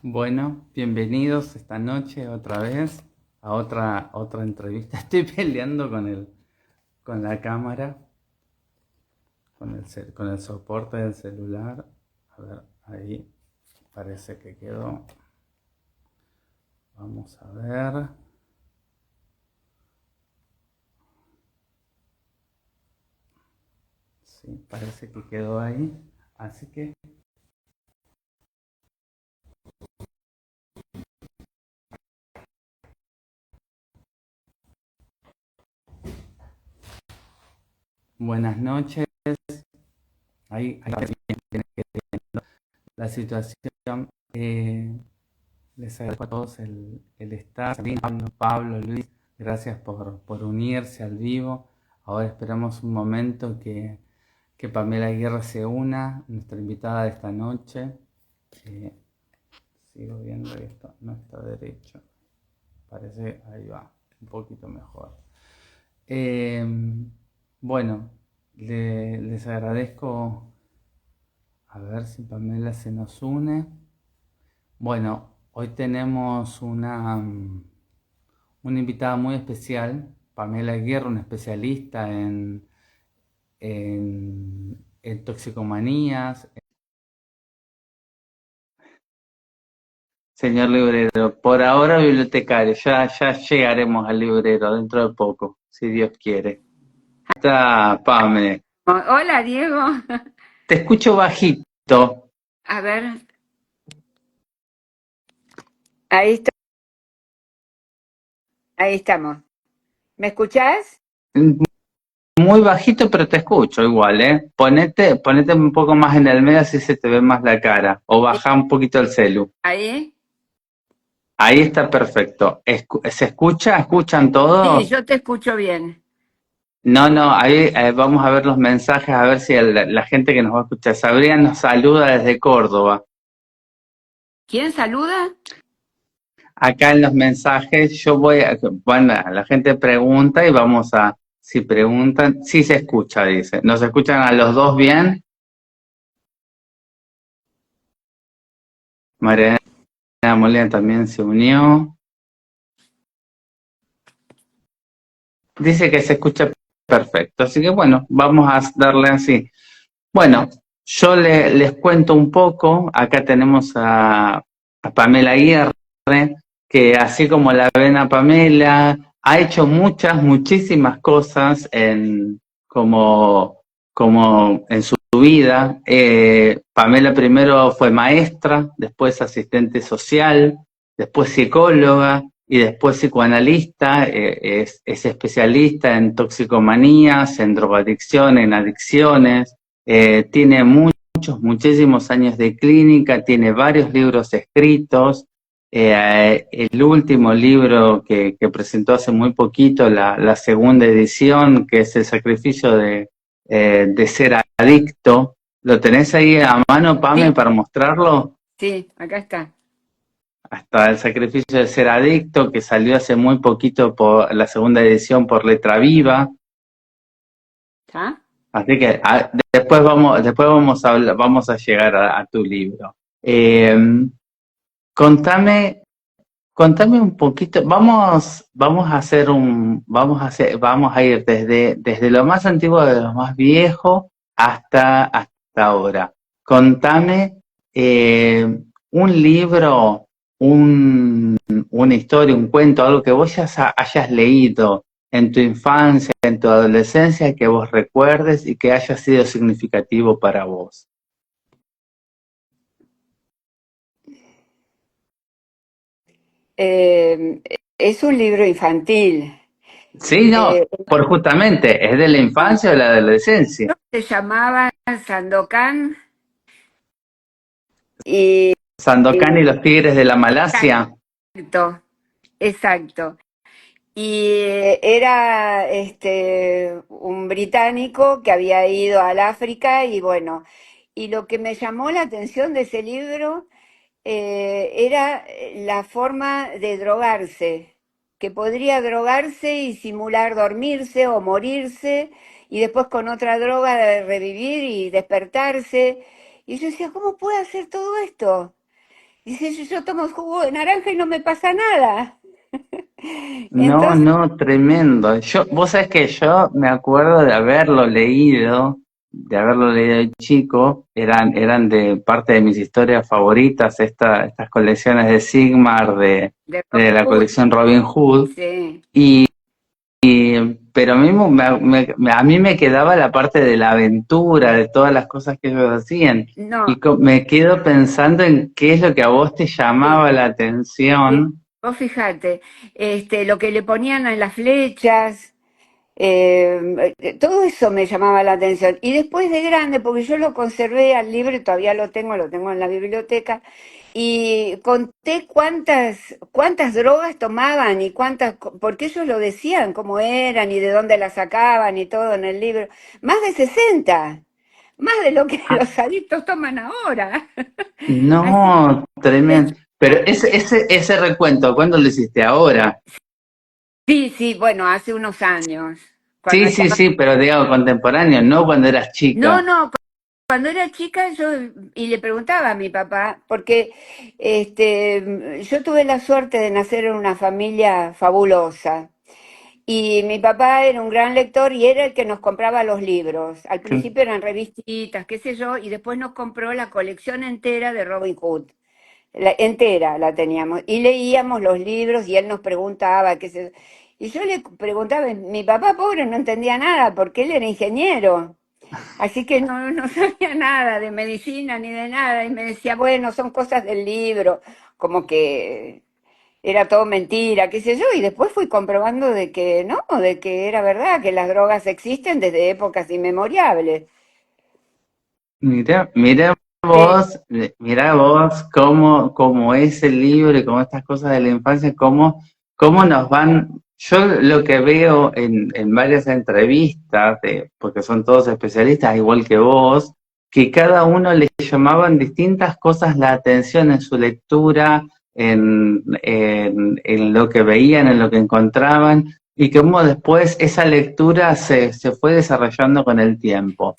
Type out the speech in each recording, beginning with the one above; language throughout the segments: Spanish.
Bueno, bienvenidos esta noche otra vez a otra entrevista. Estoy peleando con la cámara, con el soporte del celular. A ver, ahí parece que quedó. Vamos a ver. Sí, parece que quedó ahí. Así que buenas noches. Ahí tiene que la situación. Les agradezco a todos el estar. Pablo, Luis, gracias por unirse al vivo. Ahora esperamos un momento que Pamela Aguirre se una, nuestra invitada de esta noche. Sigo viendo que esto no está derecho. Parece, ahí va, un poquito mejor. Eh, bueno, les agradezco. A ver si Pamela se nos une. Bueno, hoy tenemos una invitada muy especial, Pamela Aguirre, una especialista en toxicomanías. Señor librero, por ahora bibliotecario, ya llegaremos al librero dentro de poco, si Dios quiere. Está Pame, Hola, Diego. te escucho bajito, A ver, ahí está, ahí estamos. ¿Me escuchás? muy bajito, pero te escucho igual, ¿eh? Ponete un poco más en el medio así se te ve más la cara, o Sí. baja un poquito el celu. Ahí. Ahí está perfecto. ¿Se escucha? ¿Escuchan Sí, todos? yo te escucho bien. No, ahí vamos a ver los mensajes, a ver si la gente que nos va a escuchar. Sabrina nos saluda desde Córdoba. ¿Quién saluda? Acá en los mensajes bueno, la gente pregunta y vamos a, si preguntan, sí se escucha, dice. ¿Nos escuchan a los dos bien? Mariana Molina también se unió. Dice que se escucha perfecto, así que bueno, vamos a darle así. Bueno, yo les cuento un poco, acá tenemos a Pamela Aguirre, que así como la ven a Pamela, ha hecho muchísimas cosas como en su vida. Pamela primero fue maestra, después asistente social, después psicóloga y después psicoanalista. Es especialista en toxicomanías, en drogadicción, en adicciones. Tiene muchísimos años de clínica, tiene varios libros escritos. El último libro que presentó hace muy poquito, la segunda edición, que es El sacrificio de ser adicto. ¿Lo tenés ahí a mano, Pame, Sí, para mostrarlo? sí, acá está. Hasta El sacrificio de ser adicto, que salió hace muy poquito por la segunda edición por Letra Viva. ¿Está? Así que después vamos a llegar a tu libro. Contame, contame un poquito. Vamos a ir desde lo más antiguo de lo más viejo hasta ahora. Contame un libro, una historia, un cuento, algo que vos ya hayas leído en tu infancia, en tu adolescencia, que vos recuerdes y que haya sido significativo para vos. Eh, es un libro infantil. Sí, no, Eh, por justamente, ¿es de la infancia o de la adolescencia? Se llamaba Sandokan y Sandokan y los Tigres de la Malasia. exacto, exacto. Y era un británico que había ido al África y bueno, y lo que me llamó la atención de ese libro era la forma de drogarse, que podría drogarse y simular dormirse o morirse y después con otra droga revivir y despertarse. Y yo decía, ¿cómo puede hacer todo esto? Dice, yo tomo jugo de naranja y no me pasa nada. No, Entonces, no, tremendo. Vos sabés que yo me acuerdo de haberlo leído de chico, eran de parte de mis historias favoritas, estas colecciones de Sigmar de de Robin la Hood, colección Robin Hood, sí. y, pero a mí, a mí me quedaba la parte de la aventura, de todas las cosas que ellos hacían, No, me quedo pensando en qué es lo que a vos te sí, llamaba la sí. atención. Vos fijate, lo que le ponían en las flechas, todo eso me llamaba la atención. Y después de grande, porque yo lo conservé al libro, y todavía lo tengo en la biblioteca, y conté cuántas drogas tomaban y porque ellos lo decían, cómo eran y de dónde las sacaban y todo en el libro. Más de 60, más de lo que los adictos toman ahora. Así No, que tremendo. Pero ese recuento, ¿cuándo lo hiciste? Ahora. sí, sí, bueno, hace unos años, cuando Sí, sí, estaba... sí, pero digamos contemporáneo, no cuando eras No, chica. no, cuando era chica yo y le preguntaba a mi papá, porque yo tuve la suerte de nacer en una familia fabulosa y mi papá era un gran lector y era el que nos compraba los libros. Al Que- principio eran revistitas, qué sé yo, y después nos compró la colección entera de Robin Hood. Entera la teníamos y leíamos los libros y él nos preguntaba qué sé yo. Y yo le preguntaba, mi papá pobre no entendía nada porque él era ingeniero. Así que no sabía nada de medicina ni de nada y me decía, bueno, son cosas del libro, como que era todo mentira, qué sé yo, y después fui comprobando de que no, de que era verdad, que las drogas existen desde épocas inmemoriales. Mira Sí, vos, mira vos cómo es el libro y cómo estas cosas de la infancia, cómo nos van. Yo lo que veo en varias entrevistas, porque son todos especialistas, igual que vos, que cada uno les llamaban distintas cosas la atención en su lectura, en lo que veían, en lo que encontraban, y cómo después esa lectura se fue desarrollando con el tiempo.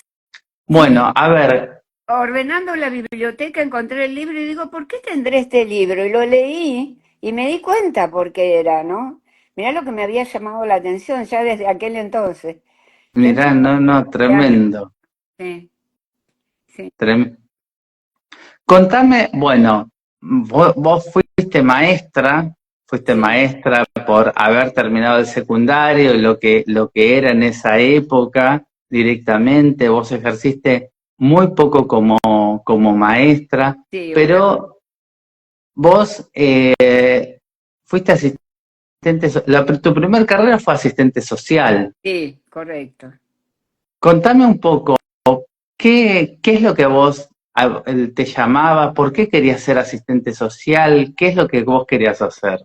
Bueno, sí, a ver, ordenando la biblioteca encontré el libro y digo, ¿por qué tendré este libro? Y lo leí y me di cuenta por qué era, ¿no? Mirá lo que me había llamado la atención ya desde aquel entonces. Yo mirá, enseñaba no, no, de arte. tremendo. Sí, sí, Contame, bueno, vos fuiste sí. maestra por haber terminado el secundario, lo que era en esa época directamente, vos ejerciste muy poco como maestra, Sí, una, pero vos fuiste asistente, tu primer carrera fue asistente social. sí, correcto. Contame un poco. ¿Qué es lo que a vos te llamaba? ¿Por qué querías ser asistente social? ¿Qué es lo que vos querías hacer?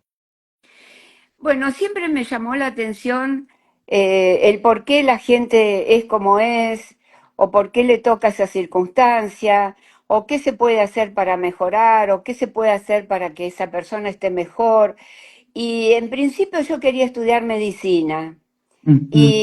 Bueno, siempre me llamó la atención el por qué la gente es como es, o por qué le toca esa circunstancia, o qué se puede hacer para mejorar, o qué se puede hacer para que esa persona esté mejor. Y en principio yo quería estudiar medicina. Ujú.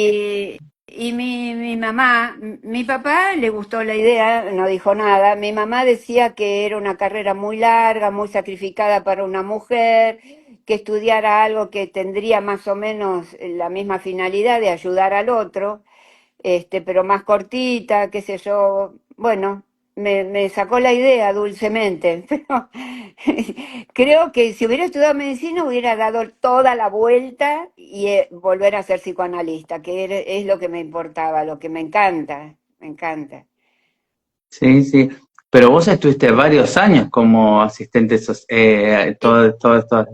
Y mi mamá, mi papá le gustó la idea, no dijo nada. Mi mamá decía que era una carrera muy larga, muy sacrificada para una mujer, que estudiara algo que tendría más o menos la misma finalidad de ayudar al otro, pero más cortita, qué sé yo. Bueno, me sacó la idea dulcemente, pero creo que si hubiera estudiado medicina hubiera dado toda la vuelta y volver a ser psicoanalista, es lo que me importaba, lo que me encanta, me encanta. Sí, sí. Pero vos estuviste varios años como asistente Sí, todo esto.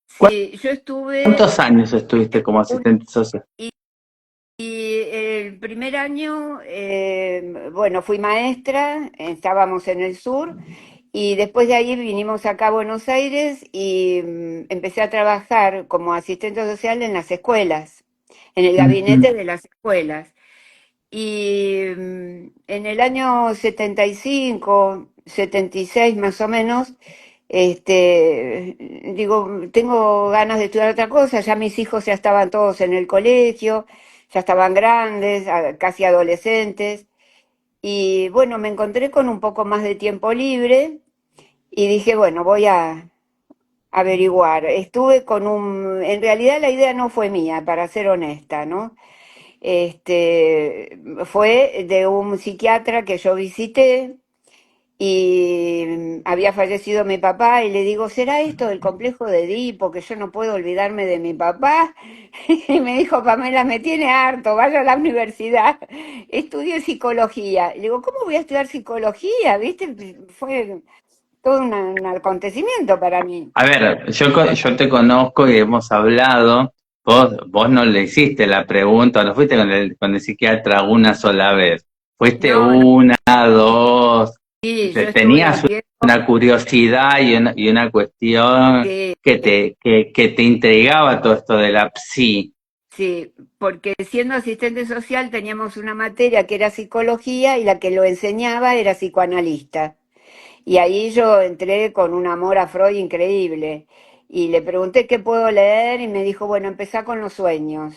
sí, yo estuve, ¿Cuántos años estuviste como un- asistente social? y el primer año, bueno, fui maestra, estábamos en el sur. Y después de ahí vinimos acá a Buenos Aires y empecé a trabajar como asistente social en las escuelas, en el Ujú. gabinete de las escuelas. Y en el año 75, 76 más o menos, digo, tengo ganas de estudiar otra cosa, ya mis hijos ya estaban todos en el colegio, ya estaban grandes, casi adolescentes, y bueno, me encontré con un poco más de tiempo libre Y dije, bueno, voy a averiguar. Estuve con en realidad la idea no fue mía, para ser honesta, ¿no? Fue de un psiquiatra que yo visité y había fallecido mi papá y le digo, ¿será esto del complejo de Edipo, que yo no puedo olvidarme de mi papá? Y me dijo, Pamela, me tiene harto, vaya a la universidad, estudie psicología. Le digo, ¿cómo voy a estudiar psicología? ¿Viste? Fue todo un acontecimiento para mí. A ver, yo te conozco y hemos hablado. Vos no le hiciste la pregunta, no fuiste con el psiquiatra una sola vez. Fuiste No, no, una, dos, sí, yo estuve tenías un tiempo una curiosidad y una cuestión que, que te intrigaba todo esto de la psi. sí, porque siendo asistente social teníamos una materia que era psicología y la que lo enseñaba era psicoanalista. Y ahí yo entré con un amor a Freud increíble. Y le pregunté qué puedo leer y me dijo, bueno, empezá con los sueños.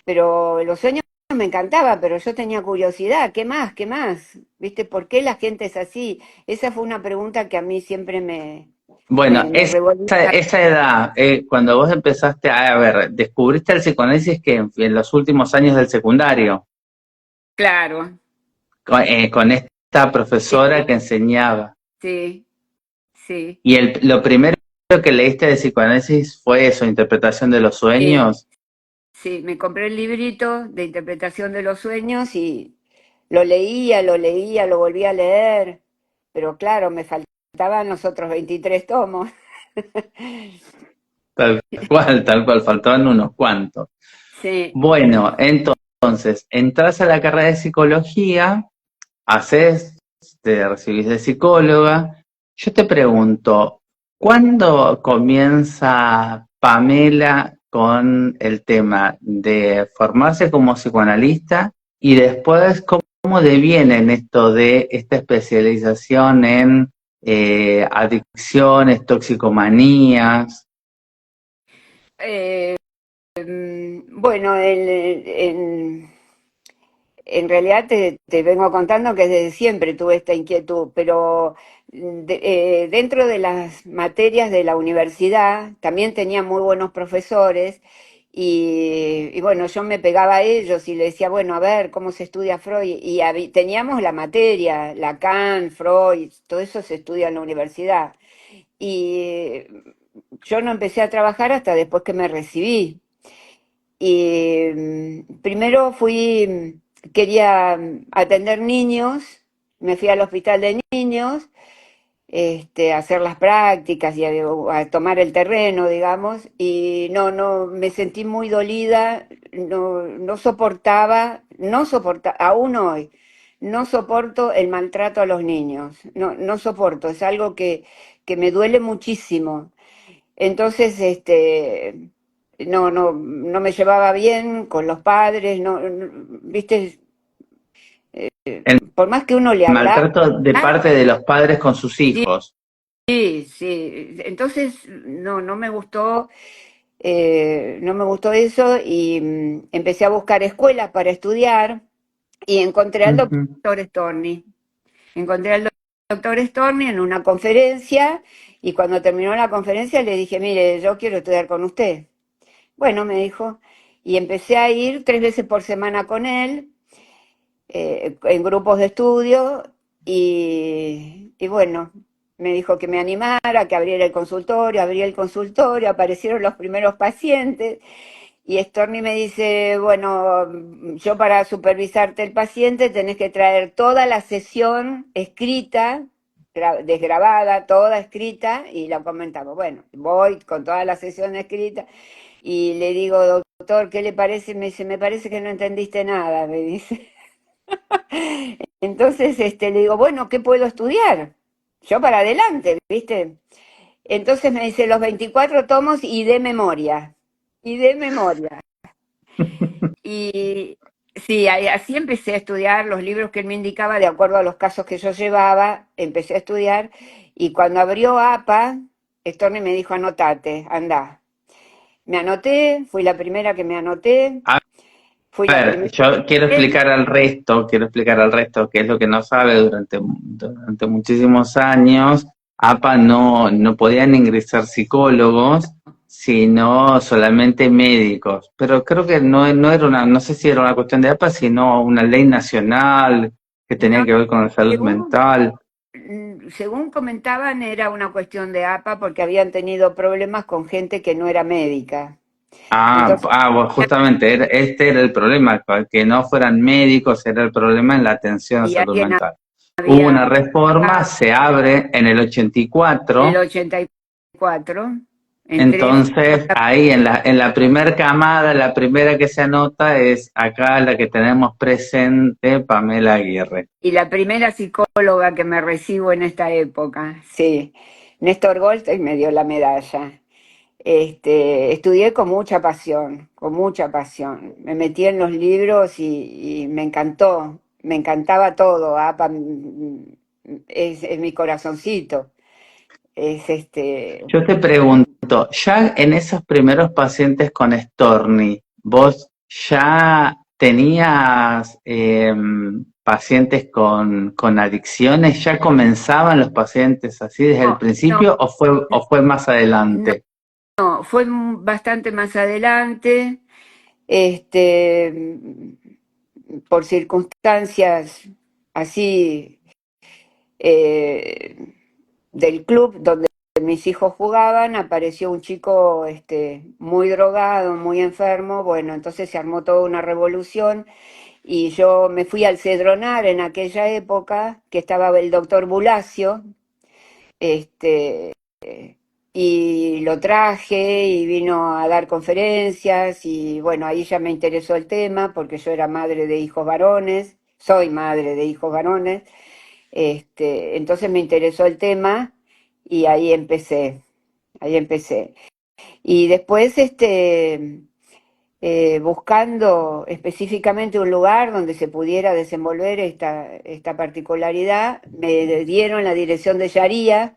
Pero los sueños me encantaba, pero yo tenía curiosidad, ¿qué más? ¿Qué más? ¿Viste? ¿Por qué la gente es así? Esa fue una pregunta que a mí siempre Bueno, me revolvió. esa edad, cuando vos empezaste a ver, descubriste el psicoanálisis que en los últimos años del secundario, Claro, con esta profesora sí, que enseñaba. sí, sí. Y lo primero que leíste de psicoanálisis fue eso, interpretación de los Sí, sueños. sí, me compré el librito de interpretación de los sueños y lo volví a leer, pero claro, me faltaban los otros 23 tomos. Tal cual, faltaban unos cuantos. Sí, Bueno, entonces, entras a la carrera de psicología, te recibís de psicóloga. Yo te pregunto, ¿cuándo comienza Pamela con el tema de formarse como psicoanalista y después cómo deviene en esto de esta especialización en adicciones, toxicomanías? eh, bueno, en realidad te vengo contando que desde siempre tuve esta inquietud, pero dentro de las materias de la universidad también tenía muy buenos profesores y bueno, yo me pegaba a ellos y le decía, bueno, a ver, ¿cómo se estudia Freud? Y teníamos la materia, Lacan, Freud, todo eso se estudia en la universidad. Y yo no empecé a trabajar hasta después que me recibí. Y primero quería atender niños, me fui al hospital de niños, a hacer las prácticas y a tomar el terreno, digamos, y no, me sentí muy dolida, no soportaba, aún hoy, no soporto el maltrato a los niños, no soporto, es algo que me duele muchísimo. Entonces, no me llevaba bien con los padres, viste, El por más que uno le hablaba, maltrato de parte de los padres con sus sí, hijos. sí, sí. Entonces, no me gustó, no me gustó eso y empecé a buscar escuelas para estudiar y encontré al Ujú. doctor Storni. Encontré al doctor Storni en una conferencia y cuando terminó la conferencia le dije, mire, yo quiero estudiar con usted. Bueno, me dijo, y empecé a ir 3 veces por semana con él, en grupos de estudio, y bueno, me dijo que me animara, que abriera el consultorio, abrí el consultorio, aparecieron los primeros pacientes, y Storni me dice, bueno, yo para supervisarte el paciente tenés que traer toda la sesión escrita, desgrabada, toda escrita, y la comentamos. Bueno, voy con toda la sesión escrita. Y le digo, doctor, ¿qué le parece? Me dice, me parece que no entendiste nada, me dice. Entonces, le digo, bueno, ¿qué puedo estudiar? Yo para adelante, ¿viste? Entonces me dice, los 24 tomos y de memoria. Y de memoria. Y sí, así empecé a estudiar los libros que él me indicaba de acuerdo a los casos que yo llevaba. Empecé a estudiar y cuando abrió APA, Storni me dijo, anotate, anda. Me anoté, fui la primera que me anoté. A Fui la ver, primera. yo quiero explicar al resto qué es lo que no sabe durante muchísimos años. APA no podían ingresar psicólogos, sino solamente médicos. Pero creo que no era no sé si era una cuestión de APA, sino una ley nacional que tenía No, que ver con la salud según, mental. según comentaban, era una cuestión de APA porque habían tenido problemas con gente que no era médica. Entonces, Bueno, justamente, este era el problema, que no fueran médicos era el problema en la atención a y salud alguien mental. Hubo una había reforma, pagado se abre en el el 84. 84, entre eso, Entonces, ahí en la primera camada, la primera que se anota es acá la que tenemos presente, Pamela Aguirre. y la primera psicóloga que me recibo en esta época, sí, Néstor Goldstein me dio la medalla. Estudié con mucha pasión, con mucha pasión. Me metí en los libros y me encantó, me encantaba todo. APA es mi corazoncito. Es Yo te pregunto, ya en esos primeros pacientes con Storni, ¿vos ya tenías pacientes con adicciones? ¿Ya comenzaban los pacientes así desde el no, no, principio o fue más no, adelante? no, fue bastante más adelante, este, por circunstancias así eh, del club donde mis hijos jugaban, apareció un chico muy drogado, muy enfermo, bueno, entonces se armó toda una revolución y yo me fui al Cedronar en aquella época, que estaba el doctor Bulacio, este, y lo traje y vino a dar conferencias y bueno, ahí ya me interesó el tema porque yo era madre de hijos varones, soy madre de hijos varones, entonces me interesó el tema y ahí empecé. Y después, buscando específicamente un lugar donde se pudiera desenvolver esta particularidad, me dieron la dirección de Sharia,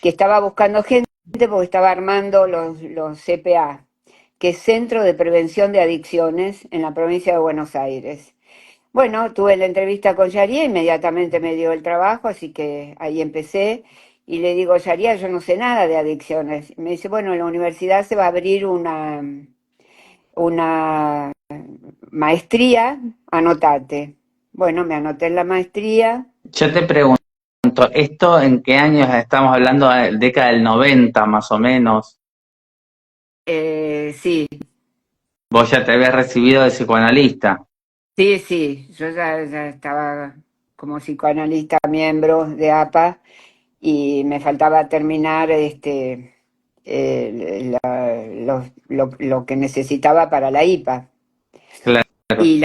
que estaba buscando gente porque estaba armando los CPA, que es Centro de Prevención de Adicciones en la provincia de Buenos Aires. Bueno, tuve la entrevista con Yaría, inmediatamente me dio el trabajo, así que ahí empecé. Y le digo, Yaría, yo no sé nada de adicciones. Y me dice, bueno, en la universidad se va a abrir una maestría, anotate. Bueno, me anoté en la maestría. Yo te pregunto, ¿esto en qué años estamos hablando? Década del 90 más o menos. Sí, Vos ya te habías recibido de psicoanalista. sí, sí, yo ya estaba como psicoanalista miembro de APA y me faltaba terminar lo que necesitaba para la IPA. Claro, Y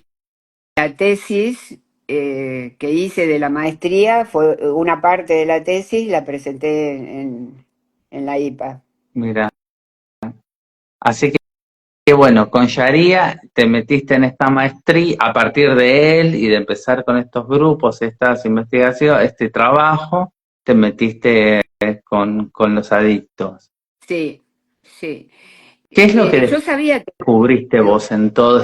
la tesis que hice de la maestría fue una parte de la tesis, la presenté en la IPA. mira. Así que bueno, con Sharia te metiste en esta maestría a partir de él y de empezar con estos grupos, estas investigaciones, este trabajo, te metiste con los adictos. Sí, sí. ¿Qué es lo Yo que sabía que descubriste vos en todo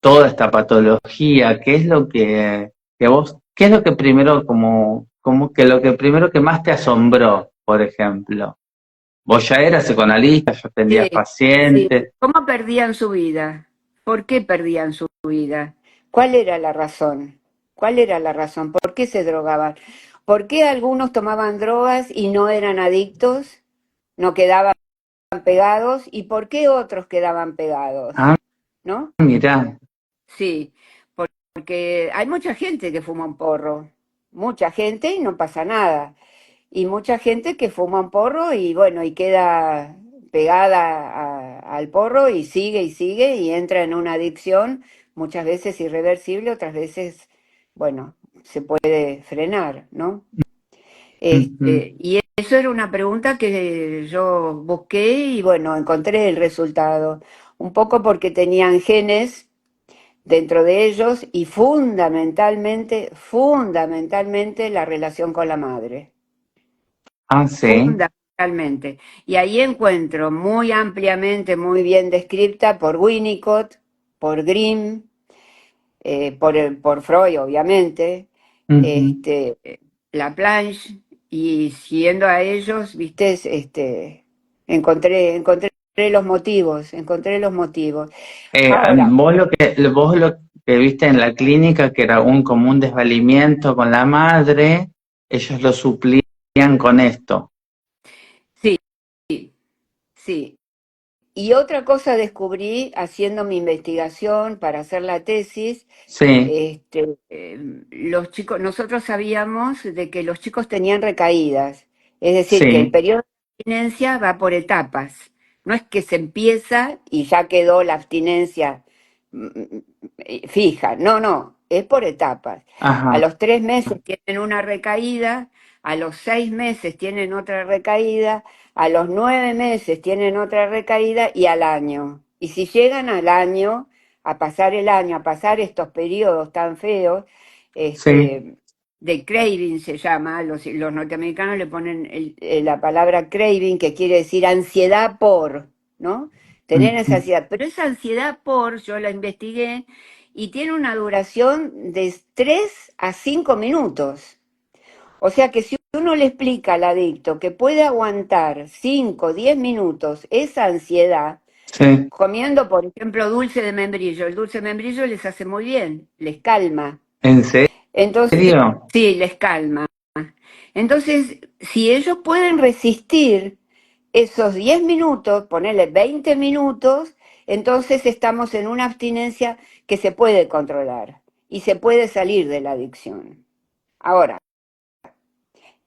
toda esta patología? ¿Qué es lo que vos, qué es lo que primero como que lo que primero que más te asombró, por ejemplo? Vos ya eras psicoanalista, ya sí, atendías sí. pacientes. ¿Cómo perdían su vida? ¿Por qué perdían su vida? ¿Cuál era la razón? ¿Cuál era la razón? ¿Por qué se drogaban? ¿Por qué algunos tomaban drogas y no eran adictos? ¿No quedaban pegados? ¿Y por qué otros quedaban pegados? Ah, ¿No? mirá. Sí, porque hay mucha gente que fuma un porro, mucha gente y no pasa nada. Y mucha gente que fuma un porro y bueno, y queda pegada al porro y sigue y entra en una adicción, muchas veces irreversible, otras veces, bueno, se puede frenar, ¿no? Ujú. Y eso era una pregunta que yo busqué y bueno, encontré el resultado. Un poco porque tenían genes dentro de ellos y fundamentalmente la relación con la madre. Ah, sí. Fundamentalmente. Y ahí encuentro muy ampliamente, muy bien descrita por Winnicott, por Grimm, por Freud, obviamente, Ujú. este, Laplanche. y siguiendo a ellos, viste, encontré los motivos, encontré los motivos. Ahora, Vos lo que viste en la clínica, que era un común desvalimiento con la madre, ellos lo suplían con esto. sí, sí. Y otra cosa descubrí haciendo mi investigación para hacer la tesis, Sí, los chicos, nosotros sabíamos de que los chicos tenían recaídas, es decir, que el sí, periodo de abstinencia va por etapas. No es que se empieza y ya quedó la abstinencia fija, no, no, es por etapas. A ajá, los 3 meses tienen una recaída, a los 6 meses tienen otra recaída, a los 9 meses tienen otra recaída y al año. Y si llegan al año, a pasar el año, a pasar estos periodos tan feos, sí, de craving se llama, los norteamericanos le ponen la palabra craving, que quiere decir ansiedad por, ¿no? Tener esa ujú, ansiedad. Pero esa ansiedad por, yo la investigué, y tiene una duración de 3 a 5 minutos. O sea que si uno le explica al adicto que puede aguantar 5, o 10 minutos esa ansiedad, sí. comiendo, por ejemplo, dulce de membrillo, el dulce de membrillo les hace muy bien, les calma. ¿En Entonces, serio? sí, les calma. Entonces, si ellos pueden resistir esos 10 minutos, ponerle 20 minutos, entonces estamos en una abstinencia que se puede controlar y se puede salir de la adicción. Ahora,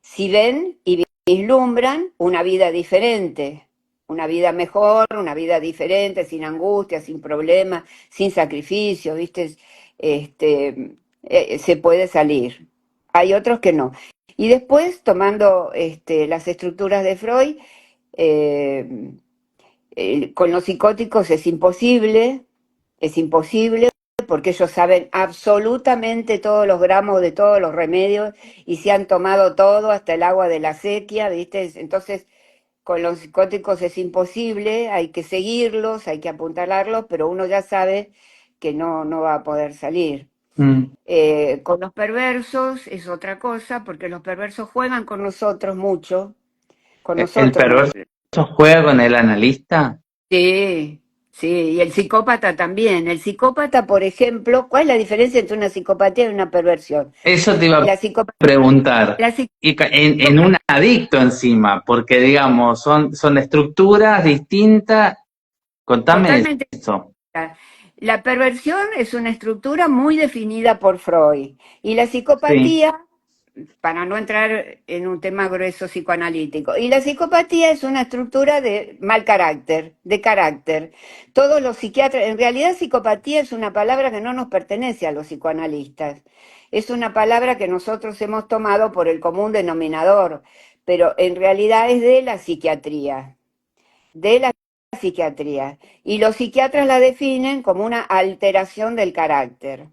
si ven y vislumbran una vida diferente, una vida mejor, una vida diferente, sin angustia, sin problemas, sin sacrificio, ¿viste? Se puede salir. Hay otros que no. Y después, tomando las estructuras de Freud, eh, con los psicóticos es imposible porque ellos saben absolutamente todos los gramos de todos los remedios y se han tomado todo, hasta el agua de la sequía, ¿viste? Entonces, con los psicóticos es imposible, hay que seguirlos, hay que apuntalarlos, pero uno ya sabe que no va a poder salir. Mm. Con los perversos es otra cosa, porque los perversos juegan con nosotros mucho, con ¿El nosotros. perverso juega con el analista? Sí, sí, y el psicópata también. El psicópata, por ejemplo, ¿cuál es la diferencia entre una psicopatía y una perversión? Eso te iba a La psicopatía, preguntar. la Y en un adicto encima, porque digamos, son estructuras distintas. Contame totalmente. eso. La perversión es una estructura muy definida por Freud y la Sí, psicopatía, para no entrar en un tema grueso psicoanalítico, y la psicopatía es una estructura de mal carácter, de carácter. Todos los psiquiatras, en realidad psicopatía es una palabra que no nos pertenece a los psicoanalistas, es una palabra que nosotros hemos tomado por el común denominador, pero en realidad es de la psiquiatría, y los psiquiatras la definen como una alteración del carácter.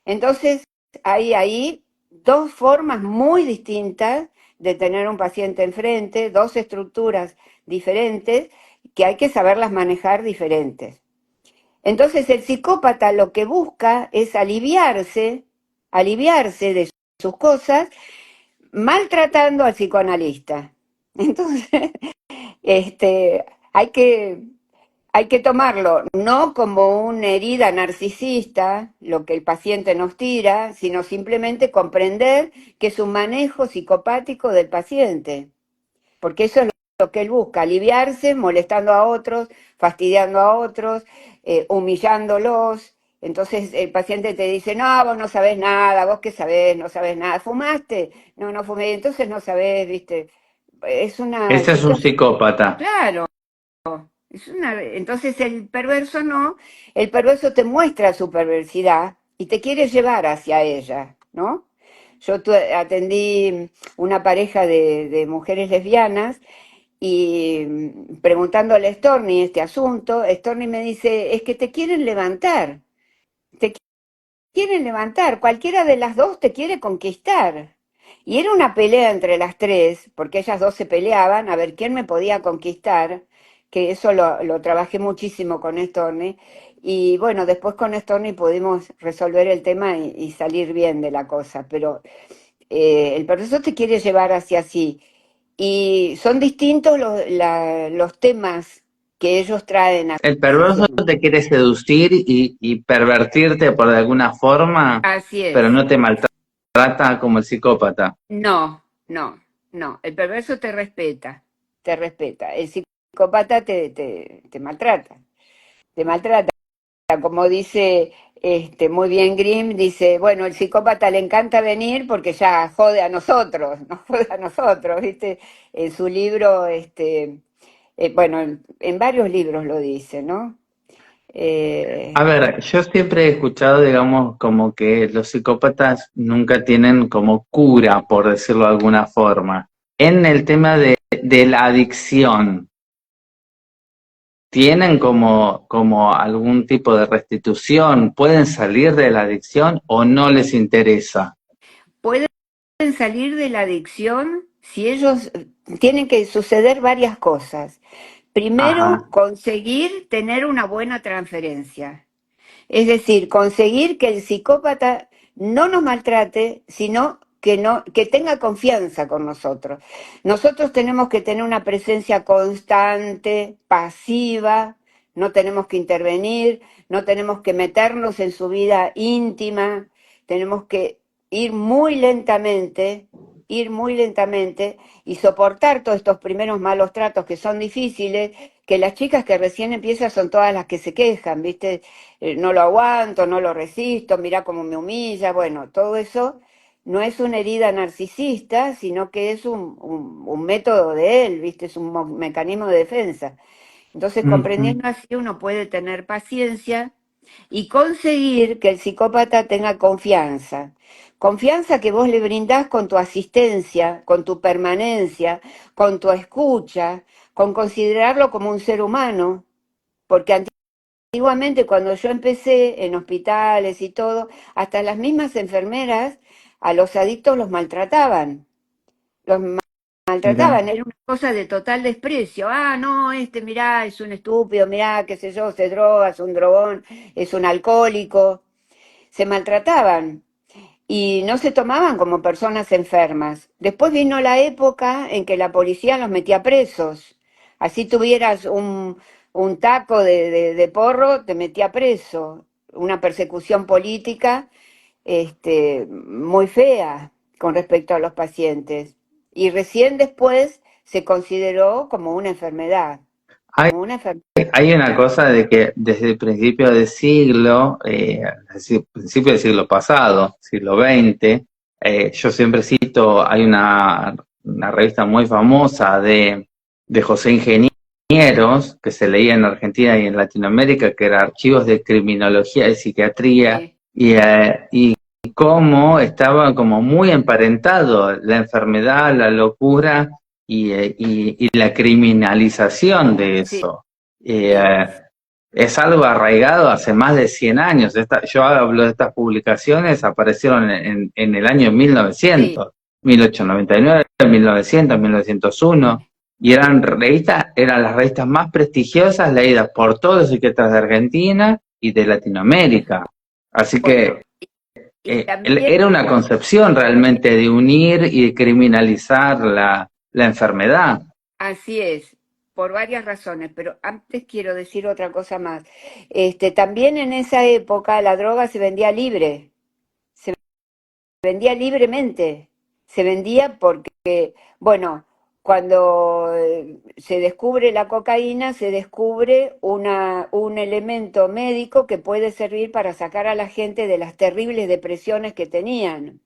Entonces, hay ahí dos formas muy distintas de tener un paciente enfrente, dos estructuras diferentes que hay que saberlas manejar diferentes. Entonces, el psicópata lo que busca es aliviarse de sus cosas, maltratando al psicoanalista. Entonces, este, hay que hay que tomarlo no como una herida narcisista, lo que el paciente nos tira, sino simplemente comprender que es un manejo psicopático del paciente, porque eso es lo que él busca, aliviarse molestando a otros, fastidiando a otros, humillándolos. Entonces el paciente te dice, no, vos no sabés nada, vos qué sabés, no sabés nada, ¿fumaste? No, no fumé, entonces no sabés, viste. Es una ese es un situación, psicópata. claro. Entonces el perverso no, el perverso te muestra su perversidad y te quiere llevar hacia ella, ¿no? Atendí una pareja de mujeres lesbianas y preguntándole a Storni este asunto, Storni me dice, es que te quieren levantar, cualquiera de las dos te quiere conquistar. Y era una pelea entre las tres, porque ellas dos se peleaban a ver quién me podía conquistar, que eso lo trabajé muchísimo con Storni. Y bueno, después con Storni pudimos resolver el tema y salir bien de la cosa, pero El perverso te quiere llevar hacia sí. Y son distintos los temas que ellos traen a El perverso colación. te quiere seducir y pervertirte por alguna forma, Así pero es. no te maltrata como el psicópata. No, no, no. El perverso te respeta, te respeta. El psicópata te maltrata, te maltrata. Como dice muy bien Grimm, dice, bueno, el psicópata le encanta venir porque ya jode a nosotros, nos jode a nosotros, ¿viste? En su libro, bueno, en varios libros lo dice, ¿no? A Eh, ver, yo siempre he escuchado, digamos, como que los psicópatas nunca tienen como cura, por decirlo de alguna forma. En el tema de la adicción, ¿tienen como algún tipo de restitución? ¿Pueden salir de la adicción o no les interesa? pueden salir de la adicción si ellos tienen que suceder varias cosas. Primero, Ajá. conseguir tener una buena transferencia. Es decir, conseguir que el psicópata no nos maltrate, sino que, no, que tenga confianza con nosotros. Nosotros tenemos que tener una presencia constante, pasiva, no tenemos que intervenir, no tenemos que meternos en su vida íntima, tenemos que ir ir muy lentamente y soportar todos estos primeros malos tratos que son difíciles, que las chicas que recién empiezan son todas las que se quejan, ¿viste? No lo aguanto, no lo resisto, mirá cómo me humilla, bueno, todo eso no es una herida narcisista, sino que es un método de él, ¿viste? Es un mecanismo de defensa. Entonces, Ujú. comprendiendo así, uno puede tener paciencia y conseguir que el psicópata tenga confianza. Confianza que vos le brindás con tu asistencia, con tu permanencia, con tu escucha, con considerarlo como un ser humano, porque antiguamente, cuando yo empecé en hospitales y todo, hasta las mismas enfermeras a los adictos los maltrataban. Los Mira. maltrataban, era una cosa de total desprecio. Ah, no, mirá, es un estúpido, mirá, qué sé yo, se droga, es un drogón, es un alcohólico. Se maltrataban y no se tomaban como personas enfermas. Después vino la época en que la policía los metía presos. Así tuvieras un taco de porro, te metía preso. Una persecución política muy fea con respecto a los pacientes. Y recién después se consideró como una enfermedad, Hay, como una enfermedad. hay una cosa de que desde el principio del siglo, es decir, principio del siglo pasado, siglo XX, yo siempre cito, hay una revista muy famosa de José Ingenieros, que se leía en Argentina y en Latinoamérica, que era Archivos de Criminología y Psiquiatría, y cómo estaba como muy emparentado la enfermedad, la locura y la criminalización de Sí, eso. sí, Es algo arraigado hace más de 100 años. Yo hablo de estas publicaciones, aparecieron en el año sí, 1900, 1899, 1900, 1901, y eran las revistas más prestigiosas leídas por todos los psiquiatras de Argentina y de Latinoamérica. Así que bueno, y también era una concepción realmente de unir y de criminalizar la enfermedad. así es, por varias razones, pero antes quiero decir otra cosa más. También en esa época la droga se vendía libre, se vendía libremente, se vendía porque, bueno, cuando se descubre la cocaína, se descubre un elemento médico que puede servir para sacar a la gente de las terribles depresiones que tenían.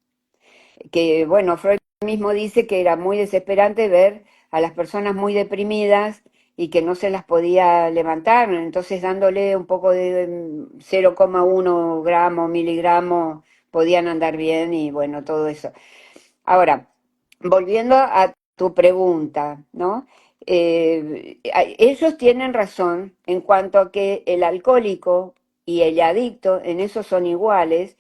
Que, bueno, Freud mismo dice que era muy desesperante ver a las personas muy deprimidas y que no se las podía levantar, entonces dándole un poco de 0,1 gramo, miligramo, podían andar bien y bueno, todo eso. Ahora, volviendo a tu pregunta, ¿no? Ellos tienen razón en cuanto a que el alcohólico y el adicto, en eso son iguales,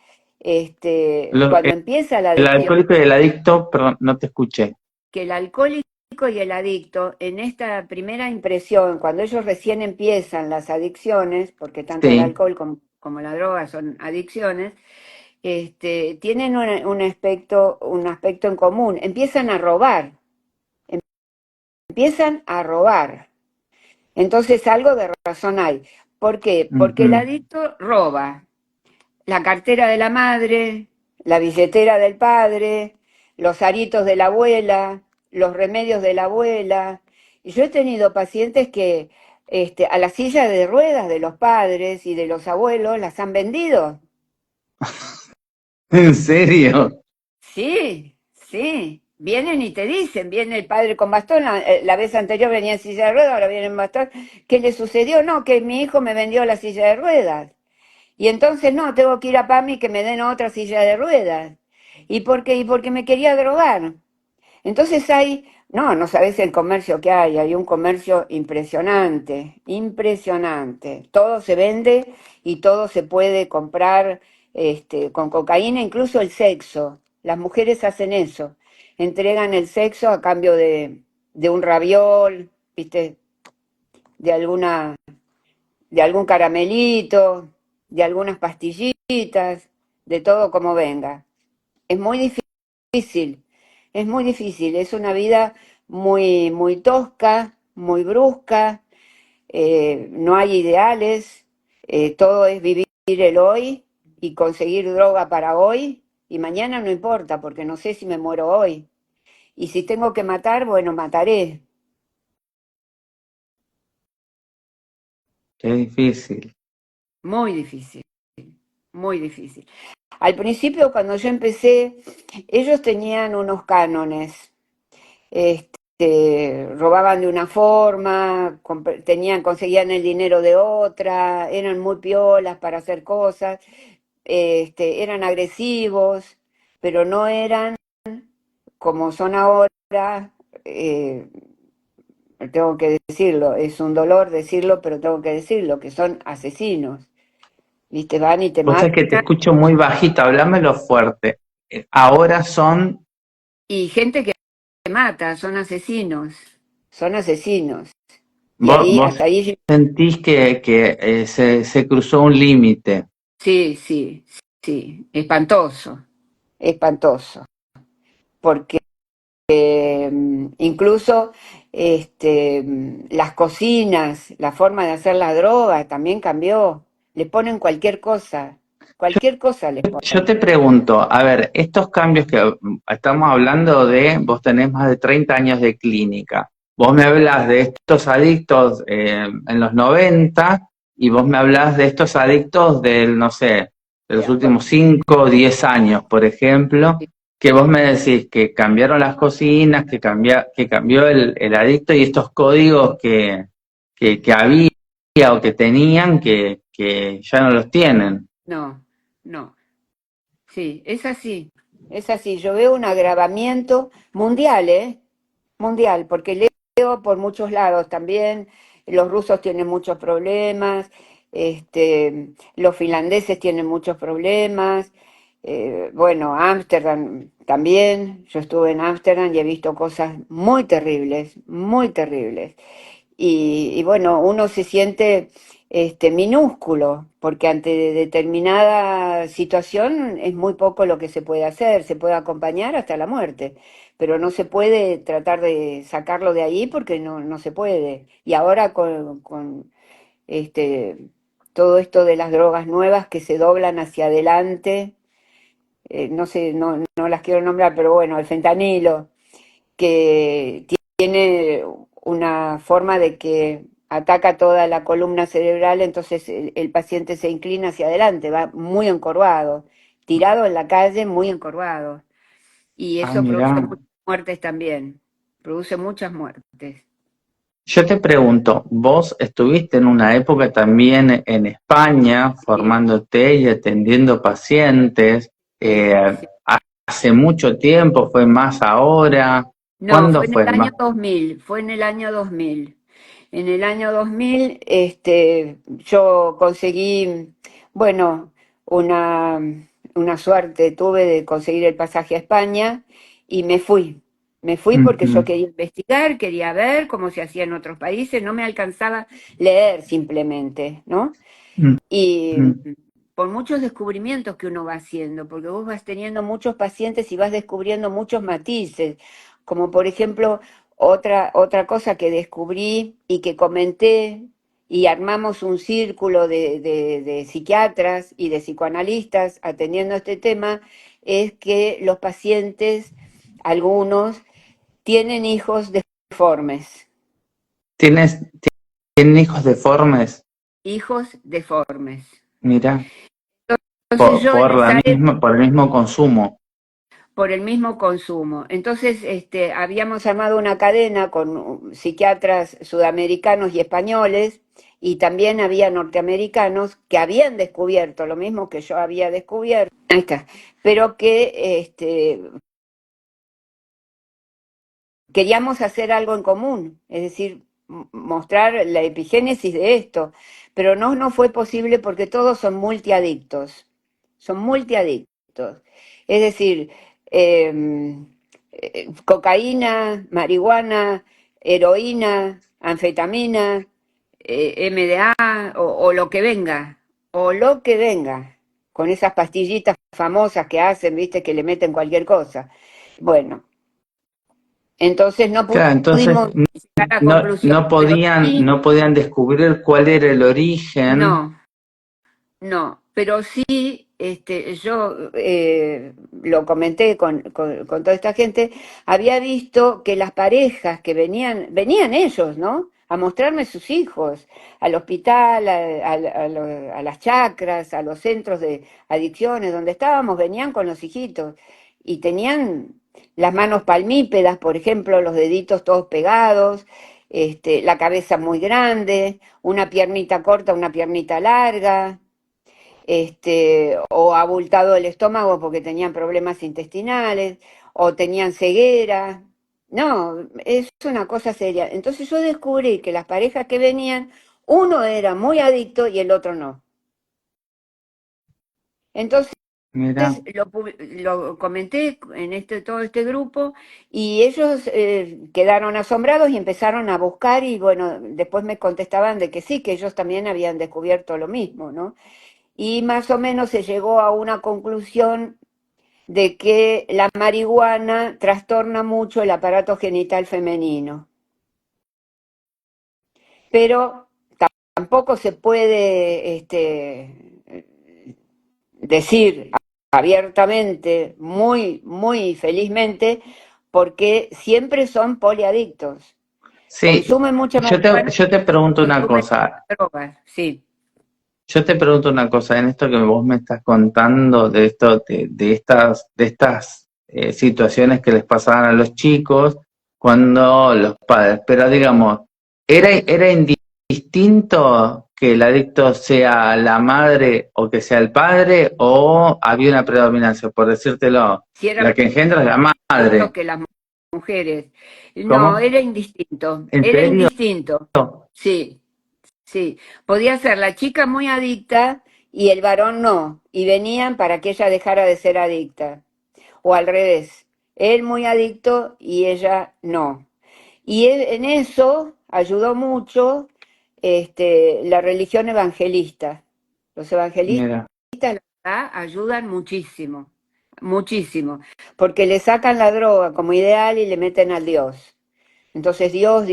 Lo- cuando empieza la el adicción, alcohólico y el adicto, perdón, no te escuché. que el alcohólico y el adicto, en esta primera impresión, cuando ellos recién empiezan las adicciones, porque tanto el Sí, alcohol como la droga son adicciones, tienen un aspecto en común. Empiezan a robar. Entonces algo de razón hay. ¿Por qué? Porque el Ujú. adicto roba la cartera de la madre, la billetera del padre, los aritos de la abuela, los remedios de la abuela. Y yo he tenido pacientes que a la silla de ruedas de los padres y de los abuelos las han vendido. ¿En serio? Sí, sí. Vienen y te dicen, viene el padre con bastón, la vez anterior venía en silla de ruedas, ahora viene en bastón. ¿Qué le sucedió? No, que mi hijo me vendió la silla de ruedas. Y entonces no, tengo que ir a PAMI que me den otra silla de ruedas. ¿Y por qué? Y porque me quería drogar. Entonces no sabes el comercio que hay un comercio impresionante, impresionante. Todo se vende y todo se puede comprar con cocaína, incluso el sexo. Las mujeres hacen eso, entregan el sexo a cambio de un raviol, ¿viste? De alguna, de algún caramelito, de algunas pastillitas, de todo como venga. Es muy difícil, es muy difícil, es una vida muy, muy tosca, muy brusca, no hay ideales, todo es vivir el hoy y conseguir droga para hoy y mañana no importa porque no sé si me muero hoy. Y si tengo que matar, bueno, mataré. Qué difícil. Muy difícil, muy difícil. Al principio, cuando yo empecé, ellos tenían unos cánones. Robaban de una forma, conseguían el dinero de otra, eran muy piolas para hacer cosas, eran agresivos, pero no eran como son ahora, eh, tengo que decirlo, es un dolor decirlo, pero tengo que decirlo, que son asesinos, ¿viste? Van y te Vos sabés matan. que te escucho muy bajito, hablámelo fuerte. Ahora son, Y gente que mata, son asesinos, son asesinos. Y vos hasta ahí, sentís que se cruzó un límite. sí, sí, sí, espantoso, espantoso, porque incluso las cocinas, la forma de hacer la droga también cambió. Le ponen cualquier cosa les Yo ponen. te pregunto, a ver, estos cambios que estamos hablando de, vos tenés más de 30 años de clínica, vos me hablas de estos adictos en los 90 y vos me hablas de estos adictos del, no sé, de De los ahora. últimos 5 o 10 años, por ejemplo, que vos me decís que cambiaron las cocinas, que cambió el adicto y estos códigos que había o que tenían que ya no los tienen. No, no, sí, es así, es así. Yo veo un agravamiento mundial, ¿eh? Mundial, porque leo por muchos lados también, los rusos tienen muchos problemas, los finlandeses tienen muchos problemas, bueno, Ámsterdam también, yo estuve en Ámsterdam y he visto cosas muy terribles, muy terribles. Y bueno, uno se siente minúsculo, porque ante determinada situación es muy poco lo que se puede hacer, se puede acompañar hasta la muerte, pero no se puede tratar de sacarlo de ahí porque no se puede. Y ahora con este, todo esto de las drogas nuevas que se doblan hacia adelante, no sé, no las quiero nombrar, pero bueno, el fentanilo que tiene una forma de que ataca toda la columna cerebral, entonces el paciente se inclina hacia adelante, va muy encorvado, tirado en la calle, muy encorvado. Y Ah, eso produce mirá. muchas muertes también, produce muchas muertes. Yo te pregunto, vos estuviste en una época también en España Sí, formándote y atendiendo pacientes. sí, eh, sí. hace mucho tiempo, fue más ahora. No, ¿Cuándo fue en fue? el año 2000, fue en el año 2000. En el año 2000, yo conseguí, bueno, una, una suerte tuve de conseguir el pasaje a España y me fui. Me fui porque yo Ujú, quería investigar, quería ver cómo se hacía en otros países, no me alcanzaba leer simplemente, ¿no? Y, ujú. por muchos descubrimientos que uno va haciendo, porque vos vas teniendo muchos pacientes y vas descubriendo muchos matices, como por ejemplo otra cosa que descubrí y que comenté y armamos un círculo de psiquiatras y de psicoanalistas atendiendo este tema, es que los pacientes, algunos, tienen hijos deformes. ¿Tienes, tienen hijos deformes? Hijos deformes. Mira, Entonces yo en esa por el mismo consumo. por el mismo consumo. Entonces, habíamos armado una cadena con psiquiatras sudamericanos y españoles, y también había norteamericanos que habían descubierto lo mismo que yo había descubierto, ahí está, pero que queríamos hacer algo en común, es decir, mostrar la epigénesis de esto, pero no fue posible porque todos son multiadictos. Es decir, eh, cocaína, marihuana, heroína, anfetamina, MDA o lo que venga, con esas pastillitas famosas que hacen, viste, que le meten cualquier cosa. Bueno, entonces no Claro, entonces pudimos llegar a conclusión, pero sí, no podían descubrir cuál era el origen. no, no, pero sí, yo lo comenté con toda esta gente, había visto que las parejas que venían ellos, ¿no? A mostrarme sus hijos, al hospital, a las chacras, a los centros de adicciones, donde estábamos, venían con los hijitos y tenían las manos palmípedas, por ejemplo, los deditos todos pegados, la cabeza muy grande, una piernita corta, una piernita larga, o abultado el estómago porque tenían problemas intestinales, o tenían ceguera. No, es una cosa seria. Entonces yo descubrí que las parejas que venían, uno era muy adicto y el otro no. Entonces Mira, lo comenté en todo este grupo y ellos quedaron asombrados y empezaron a buscar y bueno, después me contestaban de que sí, que ellos también habían descubierto lo mismo, ¿no? Y más o menos se llegó a una conclusión de que la marihuana trastorna mucho el aparato genital femenino, pero tampoco se puede decir abiertamente, muy felizmente, porque siempre son poliadictos. sí, Consumen mucha marihuana, yo te pregunto una consumen cosa. drogas, sí. Yo te pregunto una cosa, en esto que vos me estás contando, de esto, de estas situaciones que les pasaban a los chicos cuando los padres, pero digamos, ¿era indistinto que el adicto sea la madre o que sea el padre, o había una predominancia? Por decírtelo, Si era la que engendra es la distinto madre. que las mujeres. No, ¿Cómo? ¿En era serio? indistinto. Sí, sí. Podía ser la chica muy adicta y el varón no, y venían para que ella dejara de ser adicta. O al revés, él muy adicto y ella no. Y en eso ayudó mucho la religión evangelista. Los evangelistas, Mira, la verdad, ayudan muchísimo, muchísimo, porque le sacan la droga como ideal y le meten al Dios. Entonces Dios,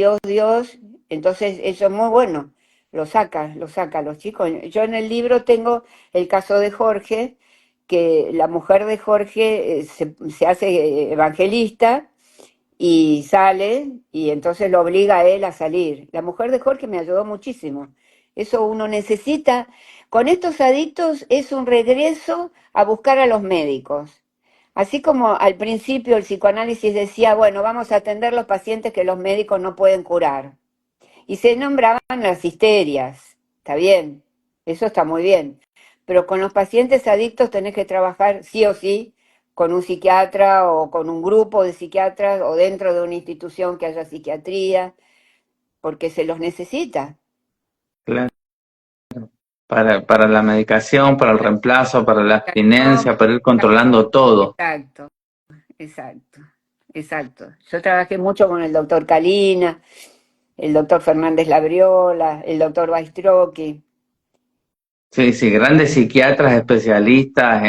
entonces eso es muy bueno, lo saca, los chicos. Yo en el libro tengo el caso de Jorge, que la mujer de Jorge se hace evangelista y sale y entonces lo obliga a él a salir. La mujer de Jorge me ayudó muchísimo. Eso uno necesita. Con estos adictos es un regreso a buscar a los médicos. Así como al principio el psicoanálisis decía, bueno, vamos a atender los pacientes que los médicos no pueden curar. Y se nombraban las histerias. Está bien, eso está muy bien. Pero con los pacientes adictos tenés que trabajar sí o sí con un psiquiatra o con un grupo de psiquiatras o dentro de una institución que haya psiquiatría, porque se los necesita. claro. Para la medicación, para el reemplazo, para la abstinencia, para ir controlando todo. Exacto, exacto, exacto. Yo trabajé mucho con el doctor Calina, el doctor Fernández Labriola, el doctor Baistrocchi. Sí, sí, grandes psiquiatras especialistas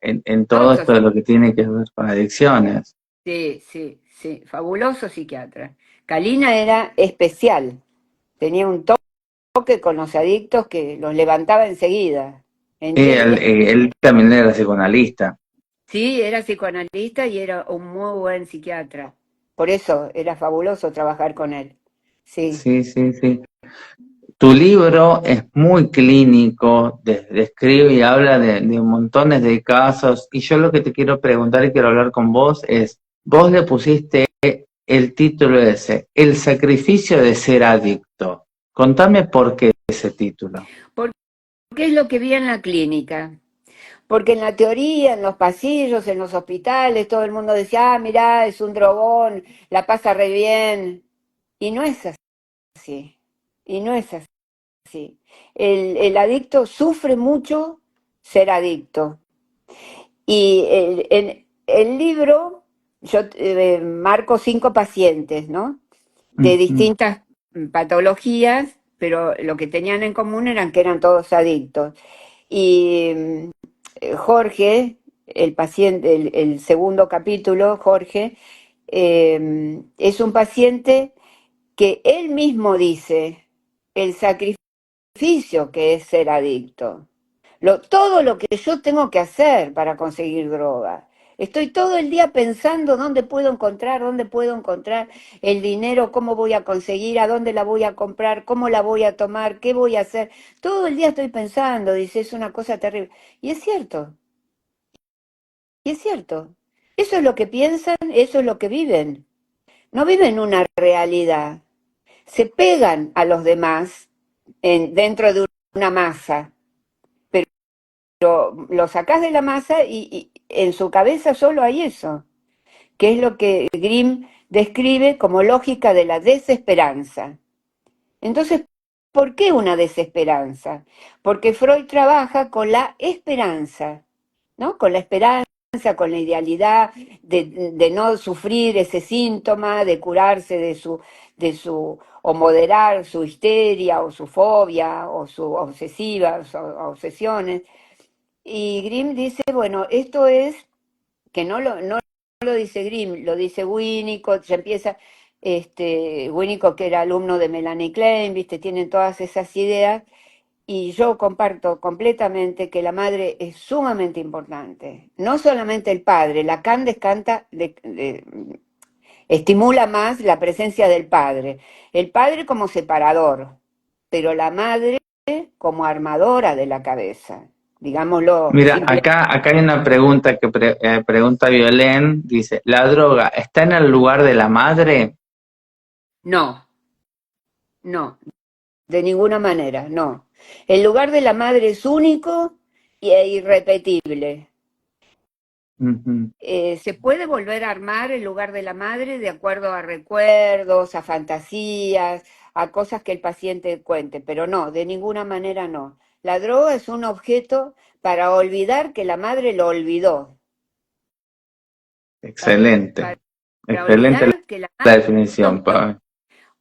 en todo Fabuloso, esto de lo que tiene que ver con adicciones. sí, sí, sí, fabuloso psiquiatra. Kalina era especial, tenía un toque con los adictos que los levantaba enseguida. En 10 Él, días, él también era psicoanalista. sí, era psicoanalista y era un muy buen psiquiatra. Por eso era fabuloso trabajar con él. Sí. Sí, sí, sí. Tu libro es muy clínico, describe y habla de montones de casos, y yo lo que te quiero preguntar y quiero hablar con vos es, vos le pusiste el título ese, El sacrificio de ser adicto. Contame por qué ese título. ¿Por qué es lo que vi en la clínica? Porque en la teoría, en los pasillos, en los hospitales, todo el mundo decía, ah, mirá, es un drogón, la pasa re bien. Y no es así. Y no es así. El adicto sufre mucho ser adicto. Y en el libro yo marco 5 pacientes, ¿no? De Ujú. distintas patologías, pero lo que tenían en común eran que eran todos adictos. Y Jorge, el paciente, el segundo capítulo, Jorge, es un paciente que él mismo dice el sacrificio que es ser adicto, todo lo que yo tengo que hacer para conseguir droga. Estoy todo el día pensando dónde puedo encontrar el dinero, cómo voy a conseguir, a dónde la voy a comprar, cómo la voy a tomar, qué voy a hacer. Todo el día estoy pensando, dice, es una cosa terrible. Y es cierto, y es cierto. Eso es lo que piensan, eso es lo que viven. No viven una realidad. Se pegan a los demás dentro de una masa, pero lo sacás de la masa y en su cabeza solo hay eso, que es lo que Grimm describe como lógica de la desesperanza. Entonces, ¿por qué una desesperanza? Porque Freud trabaja con la esperanza, ¿no? Con la esperanza, con la idealidad de no sufrir ese síntoma, de curarse o moderar su histeria o su fobia o sus obsesivas o obsesiones. Y Grimm dice, bueno, esto es, que no lo dice Grimm, lo dice Winnicott, ya empieza, Winnicott que era alumno de Melanie Klein, viste, tienen todas esas ideas, y yo comparto completamente que la madre es sumamente importante. No solamente el padre, Lacan estimula más la presencia del padre. El padre como separador, pero la madre como armadora de la cabeza, digámoslo Mira, simple. acá hay una pregunta que pregunta Violén, dice, ¿la droga está en el lugar de la madre? No, no, de ninguna manera, no. El lugar de la madre es único e irrepetible. Ujú. Se puede volver a armar el lugar de la madre de acuerdo a recuerdos, a fantasías, a cosas que el paciente cuente, pero no, de ninguna manera no. La droga es un objeto para olvidar que la madre lo olvidó, Excelente, para excelente olvidar que la la madre definición, adoptó, pa.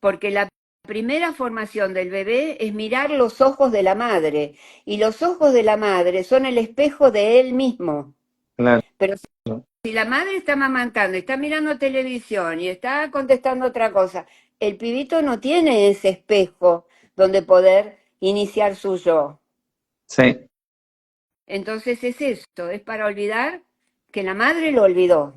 porque la primera formación del bebé es mirar los ojos de la madre, y los ojos de la madre son el espejo de él mismo. Claro. Pero si la madre está amamantando, está mirando televisión y está contestando otra cosa, el pibito no tiene ese espejo donde poder iniciar su yo. Sí, Entonces es esto, es para olvidar que la madre lo olvidó.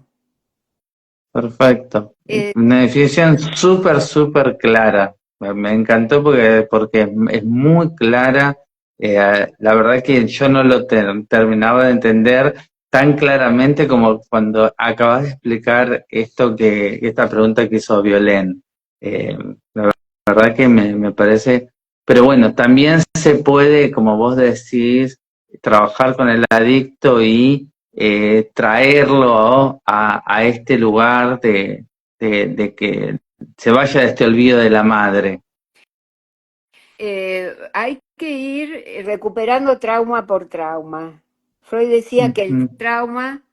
perfecto. Eh, Una definición súper, súper clara. Me encantó porque es muy clara. La verdad que yo no lo terminaba de entender tan claramente como cuando acabas de explicar esta pregunta que hizo Violén. La verdad que me parece, pero bueno, también se puede, como vos decís, trabajar con el adicto y traerlo a este lugar de que se vaya de este olvido de la madre. hay que ir recuperando trauma por trauma. Freud decía que el Ujú. trauma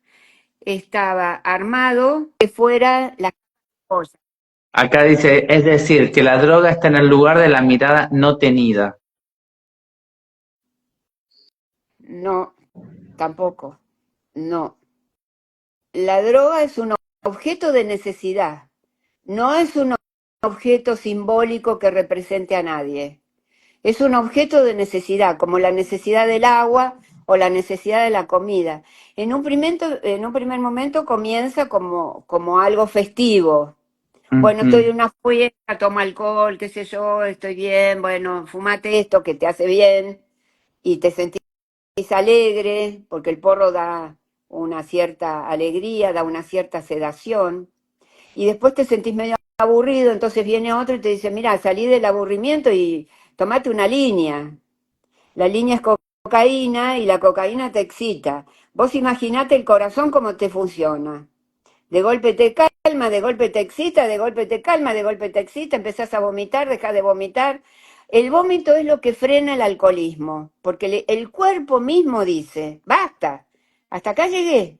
estaba armado que fuera la cosa. Acá dice, es decir, que la droga está en el lugar de la mirada no tenida. no, tampoco, no. La droga es un objeto de necesidad, no es un objeto simbólico que represente a nadie. Es un objeto de necesidad, como la necesidad del agua o la necesidad de la comida. En un primer momento comienza como algo festivo. Bueno, estoy Ujú. en una fiesta, tomo alcohol, qué sé yo, estoy bien, bueno, fumate esto que te hace bien y te sentís alegre, porque el porro da una cierta alegría, da una cierta sedación, y después te sentís medio aburrido, entonces viene otro y te dice, mira, salí del aburrimiento y tomate una línea. La línea es cocaína y la cocaína te excita. Vos imaginate el corazón cómo te funciona. De golpe te calma, de golpe te excita, de golpe te calma, de golpe te excita, empezás a vomitar, dejas de vomitar. El vómito es lo que frena el alcoholismo, porque el cuerpo mismo dice, basta, hasta acá llegué,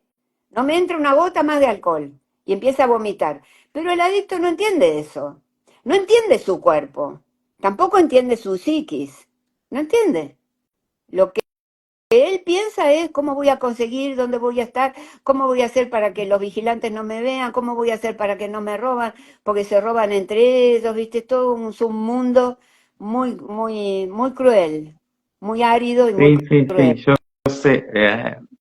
no me entra una gota más de alcohol, y empieza a vomitar. Pero el adicto no entiende eso, no entiende su cuerpo, tampoco entiende su psiquis, no entiende. Lo que él piensa es cómo voy a conseguir, dónde voy a estar, cómo voy a hacer para que los vigilantes no me vean, cómo voy a hacer para que no me roban, porque se roban entre ellos, viste, es todo un mundo muy cruel, muy árido y muy Sí, sí, sí, cruel. yo sé,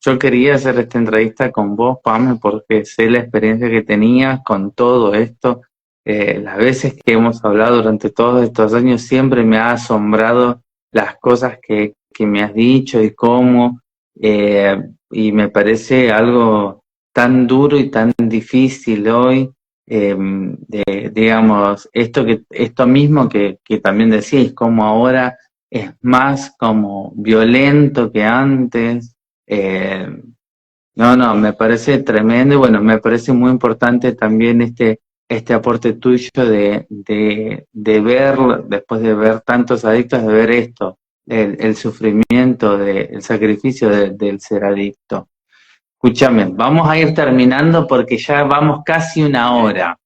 yo quería hacer esta entrevista con vos, Pame, porque sé la experiencia que tenías con todo esto. Las veces que hemos hablado durante todos estos años siempre me ha asombrado las cosas que me has dicho y cómo, y me parece algo tan duro y tan difícil hoy, digamos, esto mismo que también decís, como ahora es más como violento que antes. Eh, no, no, me parece tremendo y bueno, me parece muy importante también este aporte tuyo de ver, después de ver tantos adictos, de ver esto, el sufrimiento, el sacrificio del ser adicto. Escúchame, vamos a ir terminando porque ya vamos casi una hora.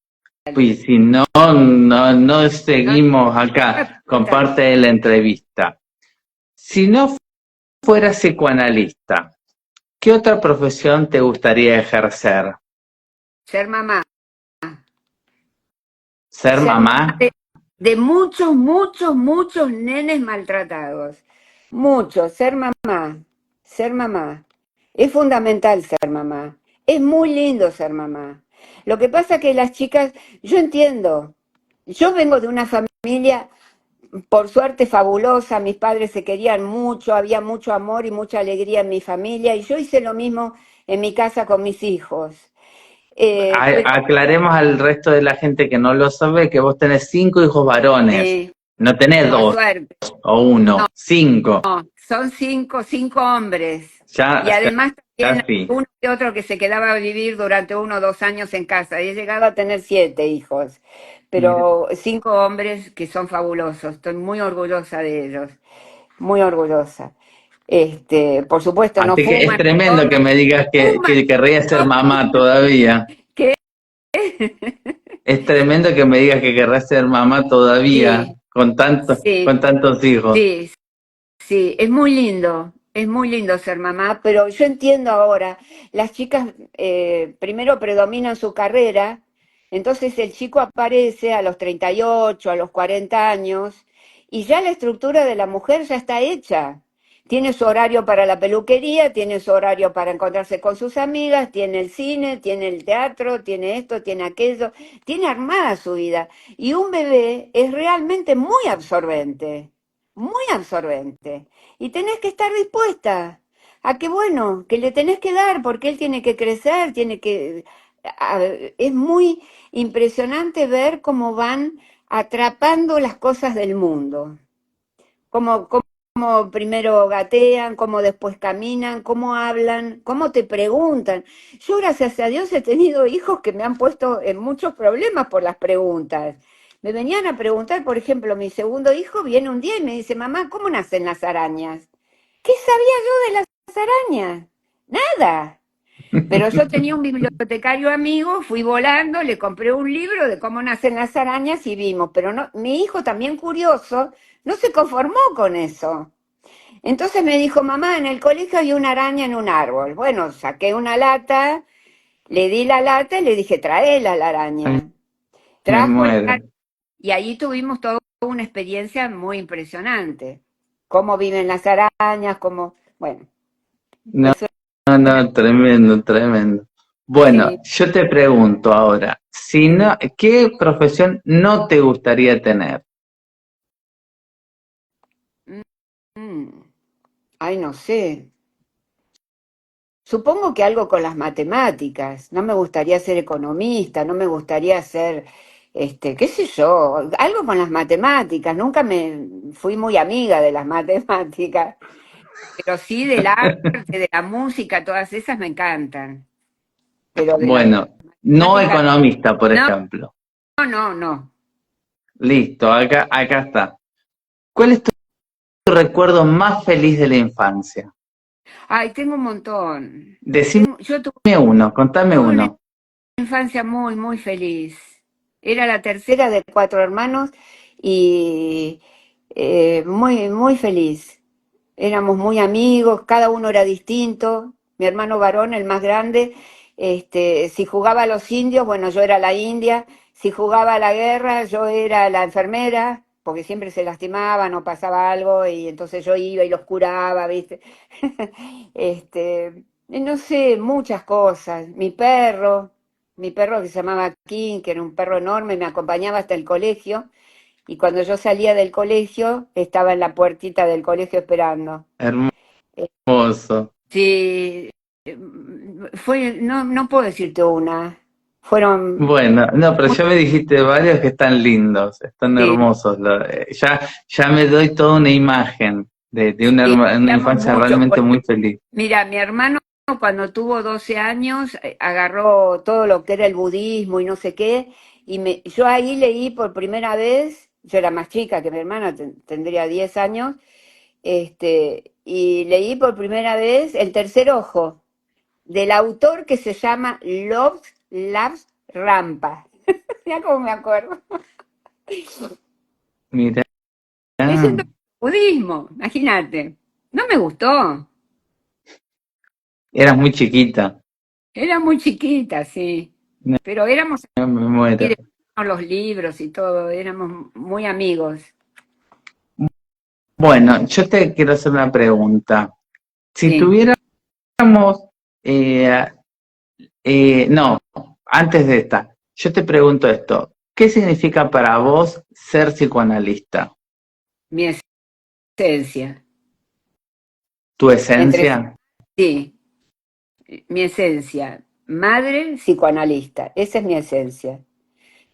Y Dale. si no, no No, seguimos no me acá con importa. parte de la entrevista. Si no fueras psicoanalista, ¿qué otra profesión te gustaría ejercer? Ser mamá. ¿Ser Ser mamá? mamá de muchos nenes maltratados. Muchos, ser mamá. Es fundamental ser mamá. Es muy lindo ser mamá. Lo que pasa que las chicas, yo entiendo, yo vengo de una familia, por suerte, fabulosa, mis padres se querían mucho, había mucho amor y mucha alegría en mi familia, y yo hice lo mismo en mi casa con mis hijos. Pero Aclaremos al resto de la gente que no lo sabe que vos tenés 5 hijos varones. sí, No tenés por 2 suerte. o No, 1, 5. son cinco hombres. Ya, Y además también sí. uno que otro que se quedaba a vivir durante 1 o 2 años en casa. Y he llegado a tener 7 hijos, Mira. pero 5 hombres que son fabulosos. Estoy muy orgullosa de ellos, muy orgullosa. Por supuesto, no Así que es fuman, tremendo que toman, me digas fuman, que querrías ser toman, mamá todavía. ¿qué? Es tremendo que me digas que querrás ser mamá todavía Sí, con sí, tantos hijos. sí, sí, es muy lindo ser mamá, pero yo entiendo ahora, las chicas primero predominan su carrera, entonces el chico aparece a los 38, a los 40 años, y ya la estructura de la mujer ya está hecha. Tiene su horario para la peluquería, tiene su horario para encontrarse con sus amigas, tiene el cine, tiene el teatro, tiene esto, tiene aquello, tiene armada su vida. Y un bebé es realmente muy absorbente, muy absorbente. Y tenés que estar dispuesta a que, bueno, que le tenés que dar porque él tiene que crecer, tiene que... Es muy impresionante ver cómo van atrapando las cosas del mundo, cómo primero gatean, cómo después caminan, cómo hablan, cómo te preguntan. Yo, gracias a Dios, he tenido hijos que me han puesto en muchos problemas por las preguntas. Me venían a preguntar, por ejemplo, mi segundo hijo viene un día y me dice, mamá, ¿cómo nacen las arañas? ¿Qué sabía yo de las arañas? Nada. Pero yo tenía un bibliotecario amigo, fui volando, le compré un libro de cómo nacen las arañas y vimos. Pero no, mi hijo, también curioso, no se conformó con eso. Entonces me dijo, mamá, en el colegio hay una araña en un árbol. Bueno, saqué una lata, le di la lata y le dije, traela la Ay, araña. me Trajo la muero. araña y allí tuvimos toda una experiencia muy impresionante. Cómo viven las arañas, cómo, bueno, No, eso no, es una, no, tremendo, tremendo. Bueno, sí. yo te pregunto ahora, si no, ¿qué profesión no te gustaría tener? Mm, ay, no sé. Supongo que algo con las matemáticas. No me gustaría ser economista, no me gustaría ser, qué sé yo, algo con las matemáticas. Nunca me fui muy amiga de las matemáticas, pero sí del arte, de la música, todas esas me encantan. Pero de las Bueno, no matemáticas, economista, por no, ejemplo. no, no. Listo, acá está. ¿Cuál es tu recuerdo más feliz de la infancia? Ay, tengo un montón. Decime Yo uno, contame tuve una uno. infancia muy, muy feliz. Era la tercera de cuatro hermanos y muy, muy feliz. Éramos muy amigos, cada uno era distinto. Mi hermano varón, el más grande, si jugaba a los indios, bueno, yo era la india. Si jugaba a la guerra, yo era la enfermera, porque siempre se lastimaban o pasaba algo y entonces yo iba y los curaba, ¿viste? No sé, muchas cosas. Mi perro que se llamaba King, que era un perro enorme, me acompañaba hasta el colegio y cuando yo salía del colegio estaba en la puertita del colegio esperando. Eh, Hermoso. Sí, no, no puedo decirte una. Fueron, Bueno, no, pero ya me dijiste varios que están lindos, están sí, hermosos. Ya me doy toda una imagen de sí, una éramos infancia muchos. realmente muy feliz. Mira, mi hermano cuando tuvo 12 años agarró todo lo que era el budismo y no sé qué, y yo ahí leí por primera vez, yo era más chica que mi hermana, tendría 10 años, y leí por primera vez El tercer ojo, del autor que se llama Labs Rampa. Mira cómo me acuerdo. Mira, Leyendo budismo, imagínate. No me gustó, eras muy chiquita. era muy chiquita, sí, No, pero éramos me y muero. de los libros y todo, éramos muy amigos. Bueno, yo te quiero hacer una pregunta. Si Sí, tuviéramos, eh, no, antes de esta, yo te pregunto esto. ¿Qué significa para vos ser psicoanalista? mi esencia. ¿Tu Entre esencia? sí, mi esencia. Madre psicoanalista, esa es mi esencia.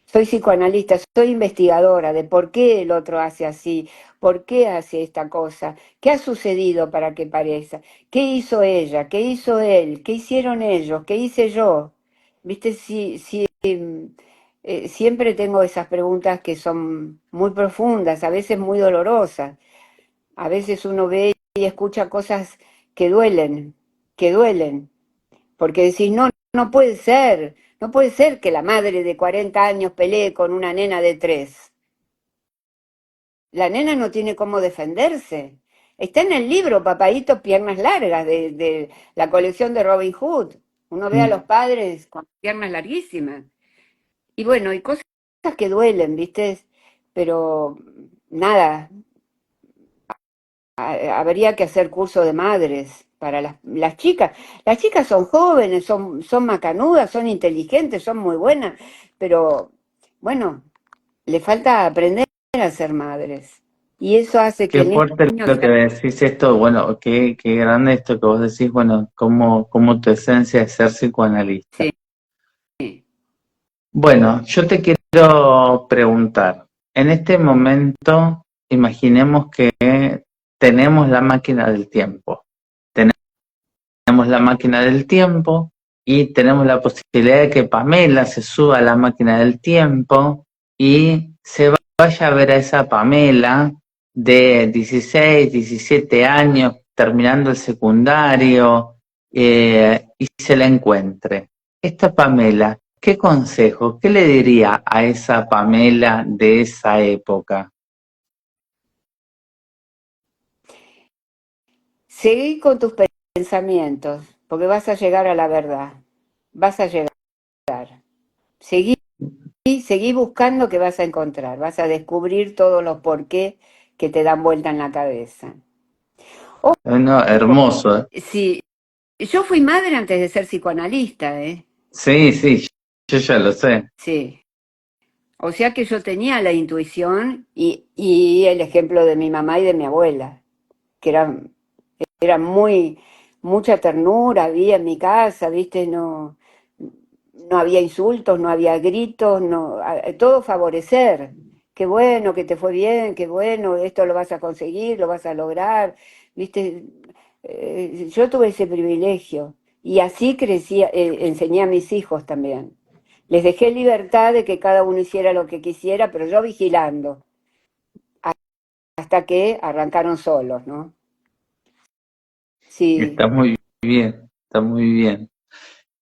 Soy psicoanalista, soy investigadora de por qué el otro hace así, por qué hace esta cosa, qué ha sucedido para que parezca, qué hizo ella, qué hizo él, qué hicieron ellos, qué hice yo. Viste, siempre tengo esas preguntas que son muy profundas, a veces muy dolorosas. A veces uno ve y escucha cosas que duelen, porque decís, no, no puede ser que la madre de 40 años pelee con una nena de 3. La nena no tiene cómo defenderse. Está en el libro Papaíto Piernas Largas de la colección de Robin Hood. Uno ve a los padres con piernas larguísimas. Y bueno, hay cosas que duelen, ¿viste? Pero nada, habría que hacer curso de madres para las chicas. Las chicas son jóvenes, son macanudas, son inteligentes, son muy buenas, pero bueno, le falta aprender a ser madres. Y eso hace que Qué el fuerte niño lo que sea... decís esto, bueno, qué grande esto que vos decís, bueno, cómo tu esencia es ser psicoanalista. Sí, Bueno, yo te quiero preguntar, en este momento, imaginemos que tenemos la máquina del tiempo. Tenemos la máquina del tiempo y tenemos la posibilidad de que Pamela se suba a la máquina del tiempo y se vaya a ver a esa Pamela de 16, 17 años, terminando el secundario, y se la encuentre. Esta Pamela, ¿qué consejo, qué le diría a esa Pamela de esa época? seguí con tus pensamientos, porque vas a llegar a la verdad, vas a llegar. Seguí, seguí buscando que vas a encontrar, vas a descubrir todos los porqué que te dan vuelta en la cabeza. No, hermoso. Sí, yo fui madre antes de ser psicoanalista, ¿eh? Sí, sí, yo ya lo sé. Sí. O sea que yo tenía la intuición y el ejemplo de mi mamá y de mi abuela, que era mucha ternura había en mi casa, ¿viste? No había insultos, no había gritos, todo favorecer. Qué bueno, que te fue bien, qué bueno, esto lo vas a conseguir, lo vas a lograr, ¿viste? Yo tuve ese privilegio y así crecía, enseñé a mis hijos también. Les dejé libertad de que cada uno hiciera lo que quisiera, pero yo vigilando, hasta que arrancaron solos, ¿no? Sí. Está muy bien, está muy bien.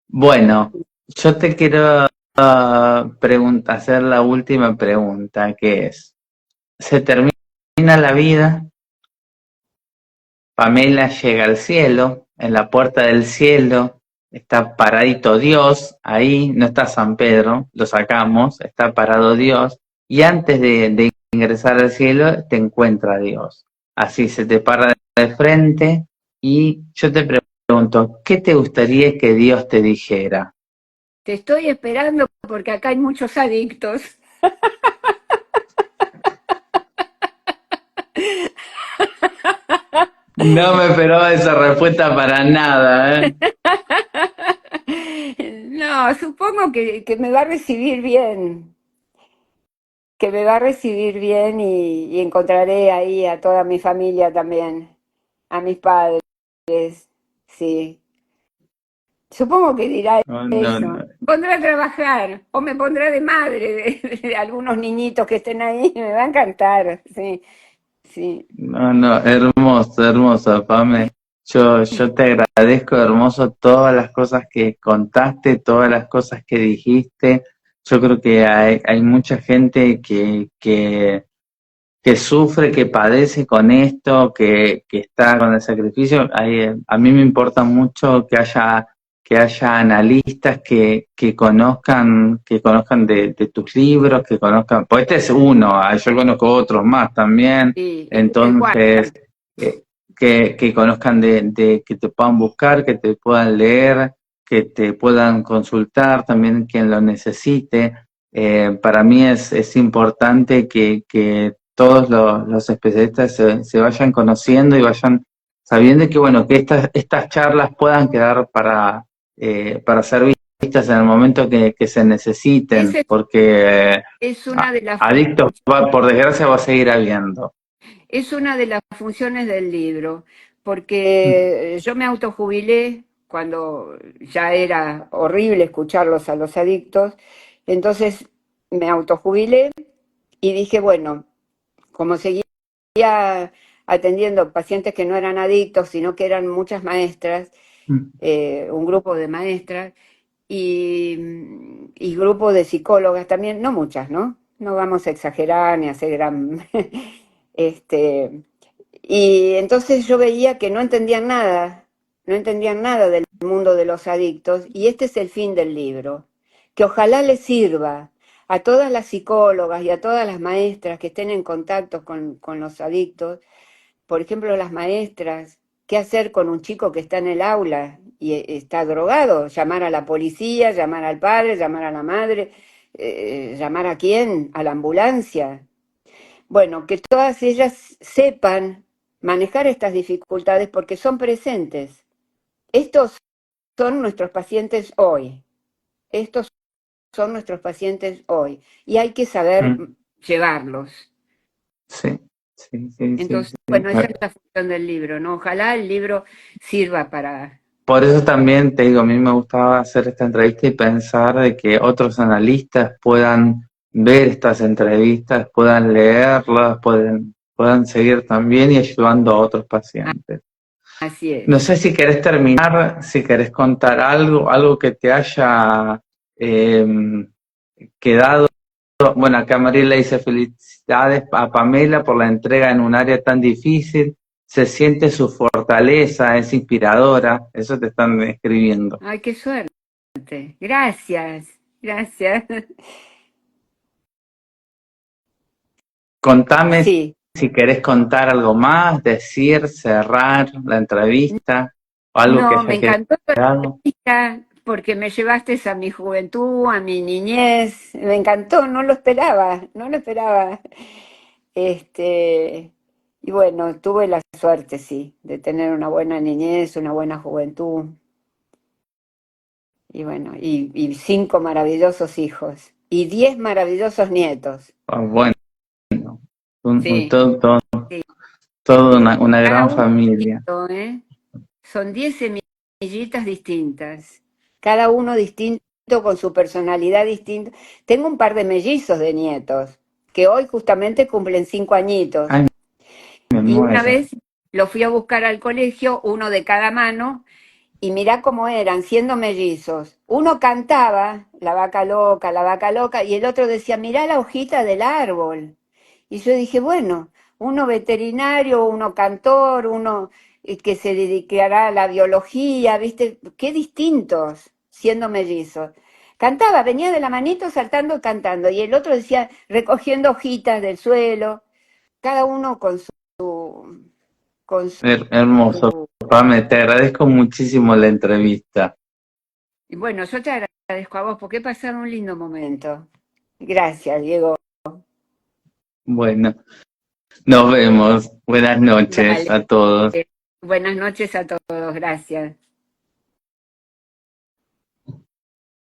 Bueno, yo te quiero hacer la última pregunta, que es, ¿se termina la vida? Pamela llega al cielo, en la puerta del cielo está paradito Dios, ahí no está San Pedro, lo sacamos, está parado Dios, y antes de ingresar al cielo te encuentra Dios. Así se te para de frente y yo te pregunto, ¿qué te gustaría que Dios te dijera? Te estoy esperando porque acá hay muchos adictos. No me esperaba esa respuesta para nada, ¿eh? No, supongo que me va a recibir bien, que me va a recibir bien y encontraré ahí a toda mi familia también, a mis padres, sí. Supongo que dirá No, no, eso. no. Pondré a trabajar o me pondré de madre de algunos niñitos que estén ahí, me va a encantar, sí, sí. No, no, hermoso, hermoso, Pame. Yo te agradezco, hermoso, todas las cosas que contaste, todas las cosas que dijiste. Yo creo que hay mucha gente que sufre, que padece con esto, que está con el sacrificio. A mí me importa mucho que haya analistas que conozcan de tus libros, que conozcan, pues este es uno, yo conozco otros más también, Sí, este es el entonces, cuarto. eh, que conozcan que te puedan buscar, que te puedan leer, que te puedan consultar también quien lo necesite. Para mí es importante que todos los especialistas se vayan conociendo y vayan sabiendo que, bueno, que estas charlas puedan quedar para ser vistas en el momento que se necesiten, Esa porque es una de las adictos, por desgracia, va a seguir habiendo. Es una de las funciones del libro, porque yo me autojubilé cuando ya era horrible escucharlos a los adictos, entonces me autojubilé y dije, bueno, como seguía atendiendo pacientes que no eran adictos, sino que eran muchas maestras, un grupo de maestras y grupo de psicólogas también, no muchas, ¿no? No vamos a exagerar ni a hacer gran... este, y entonces yo veía que no entendían nada, no entendían nada del mundo de los adictos, y este es el fin del libro, que ojalá les sirva a todas las psicólogas y a todas las maestras que estén en contacto con los adictos, por ejemplo, las maestras, qué hacer con un chico que está en el aula y está drogado, llamar a la policía, llamar al padre, llamar a la madre, llamar a quién, a la ambulancia. Bueno, que todas ellas sepan manejar estas dificultades porque son presentes. Estos son nuestros pacientes hoy. Estos son nuestros pacientes hoy. Y hay que saber Mm, llevarlos. sí, sí, sí, sí, Entonces, sí. bueno, esa es la función del libro, ¿no? Ojalá el libro sirva para... Por eso también te digo, a mí me gustaba hacer esta entrevista y pensar de que otros analistas puedan ver estas entrevistas, puedan leerlas, puedan seguir también y ayudando a otros pacientes. Así No es. sé si querés terminar, si querés contar algo que te haya eh, quedado. Bueno, acá María le dice felicidades a Pamela por la entrega en un área tan difícil. se siente su fortaleza, es inspiradora, eso te están escribiendo. Ay, qué suerte. Gracias, gracias. Contame Sí. si querés contar algo más, decir, cerrar la entrevista, o algo que No, me haya encantó tu quedado. entrevista porque me llevaste a mi juventud, a mi niñez. Me encantó, no lo esperaba, no lo esperaba. Este, y bueno, tuve la suerte, sí, de tener una buena niñez, una buena juventud. Y bueno, y 5 maravillosos hijos. Y 10 maravillosos nietos. Ah, bueno, Sí, sí, toda sí. una Cada gran uno familia. distinto, ¿eh? Son 10 semillitas distintas, cada uno distinto con su personalidad distinta. Tengo un par de mellizos de nietos, que hoy justamente cumplen 5 añitos. Ay, me Y una muero. vez los fui a buscar al colegio, uno de cada mano, y mirá cómo eran, siendo mellizos. Uno cantaba, la vaca loca, y el otro decía, mirá la hojita del árbol. Y yo dije, bueno, uno veterinario, uno cantor, uno que se dedicará a la biología, ¿viste? Qué distintos, siendo mellizos. Cantaba, venía de la manito saltando y cantando, y el otro decía, recogiendo hojitas del suelo, cada uno con Hermoso, su... Pame, te agradezco muchísimo la entrevista. Y bueno, yo te agradezco a vos porque he pasado un lindo momento. Gracias, Diego. Bueno, nos vemos. Buenas noches Dale. a todos. Buenas noches a todos, gracias.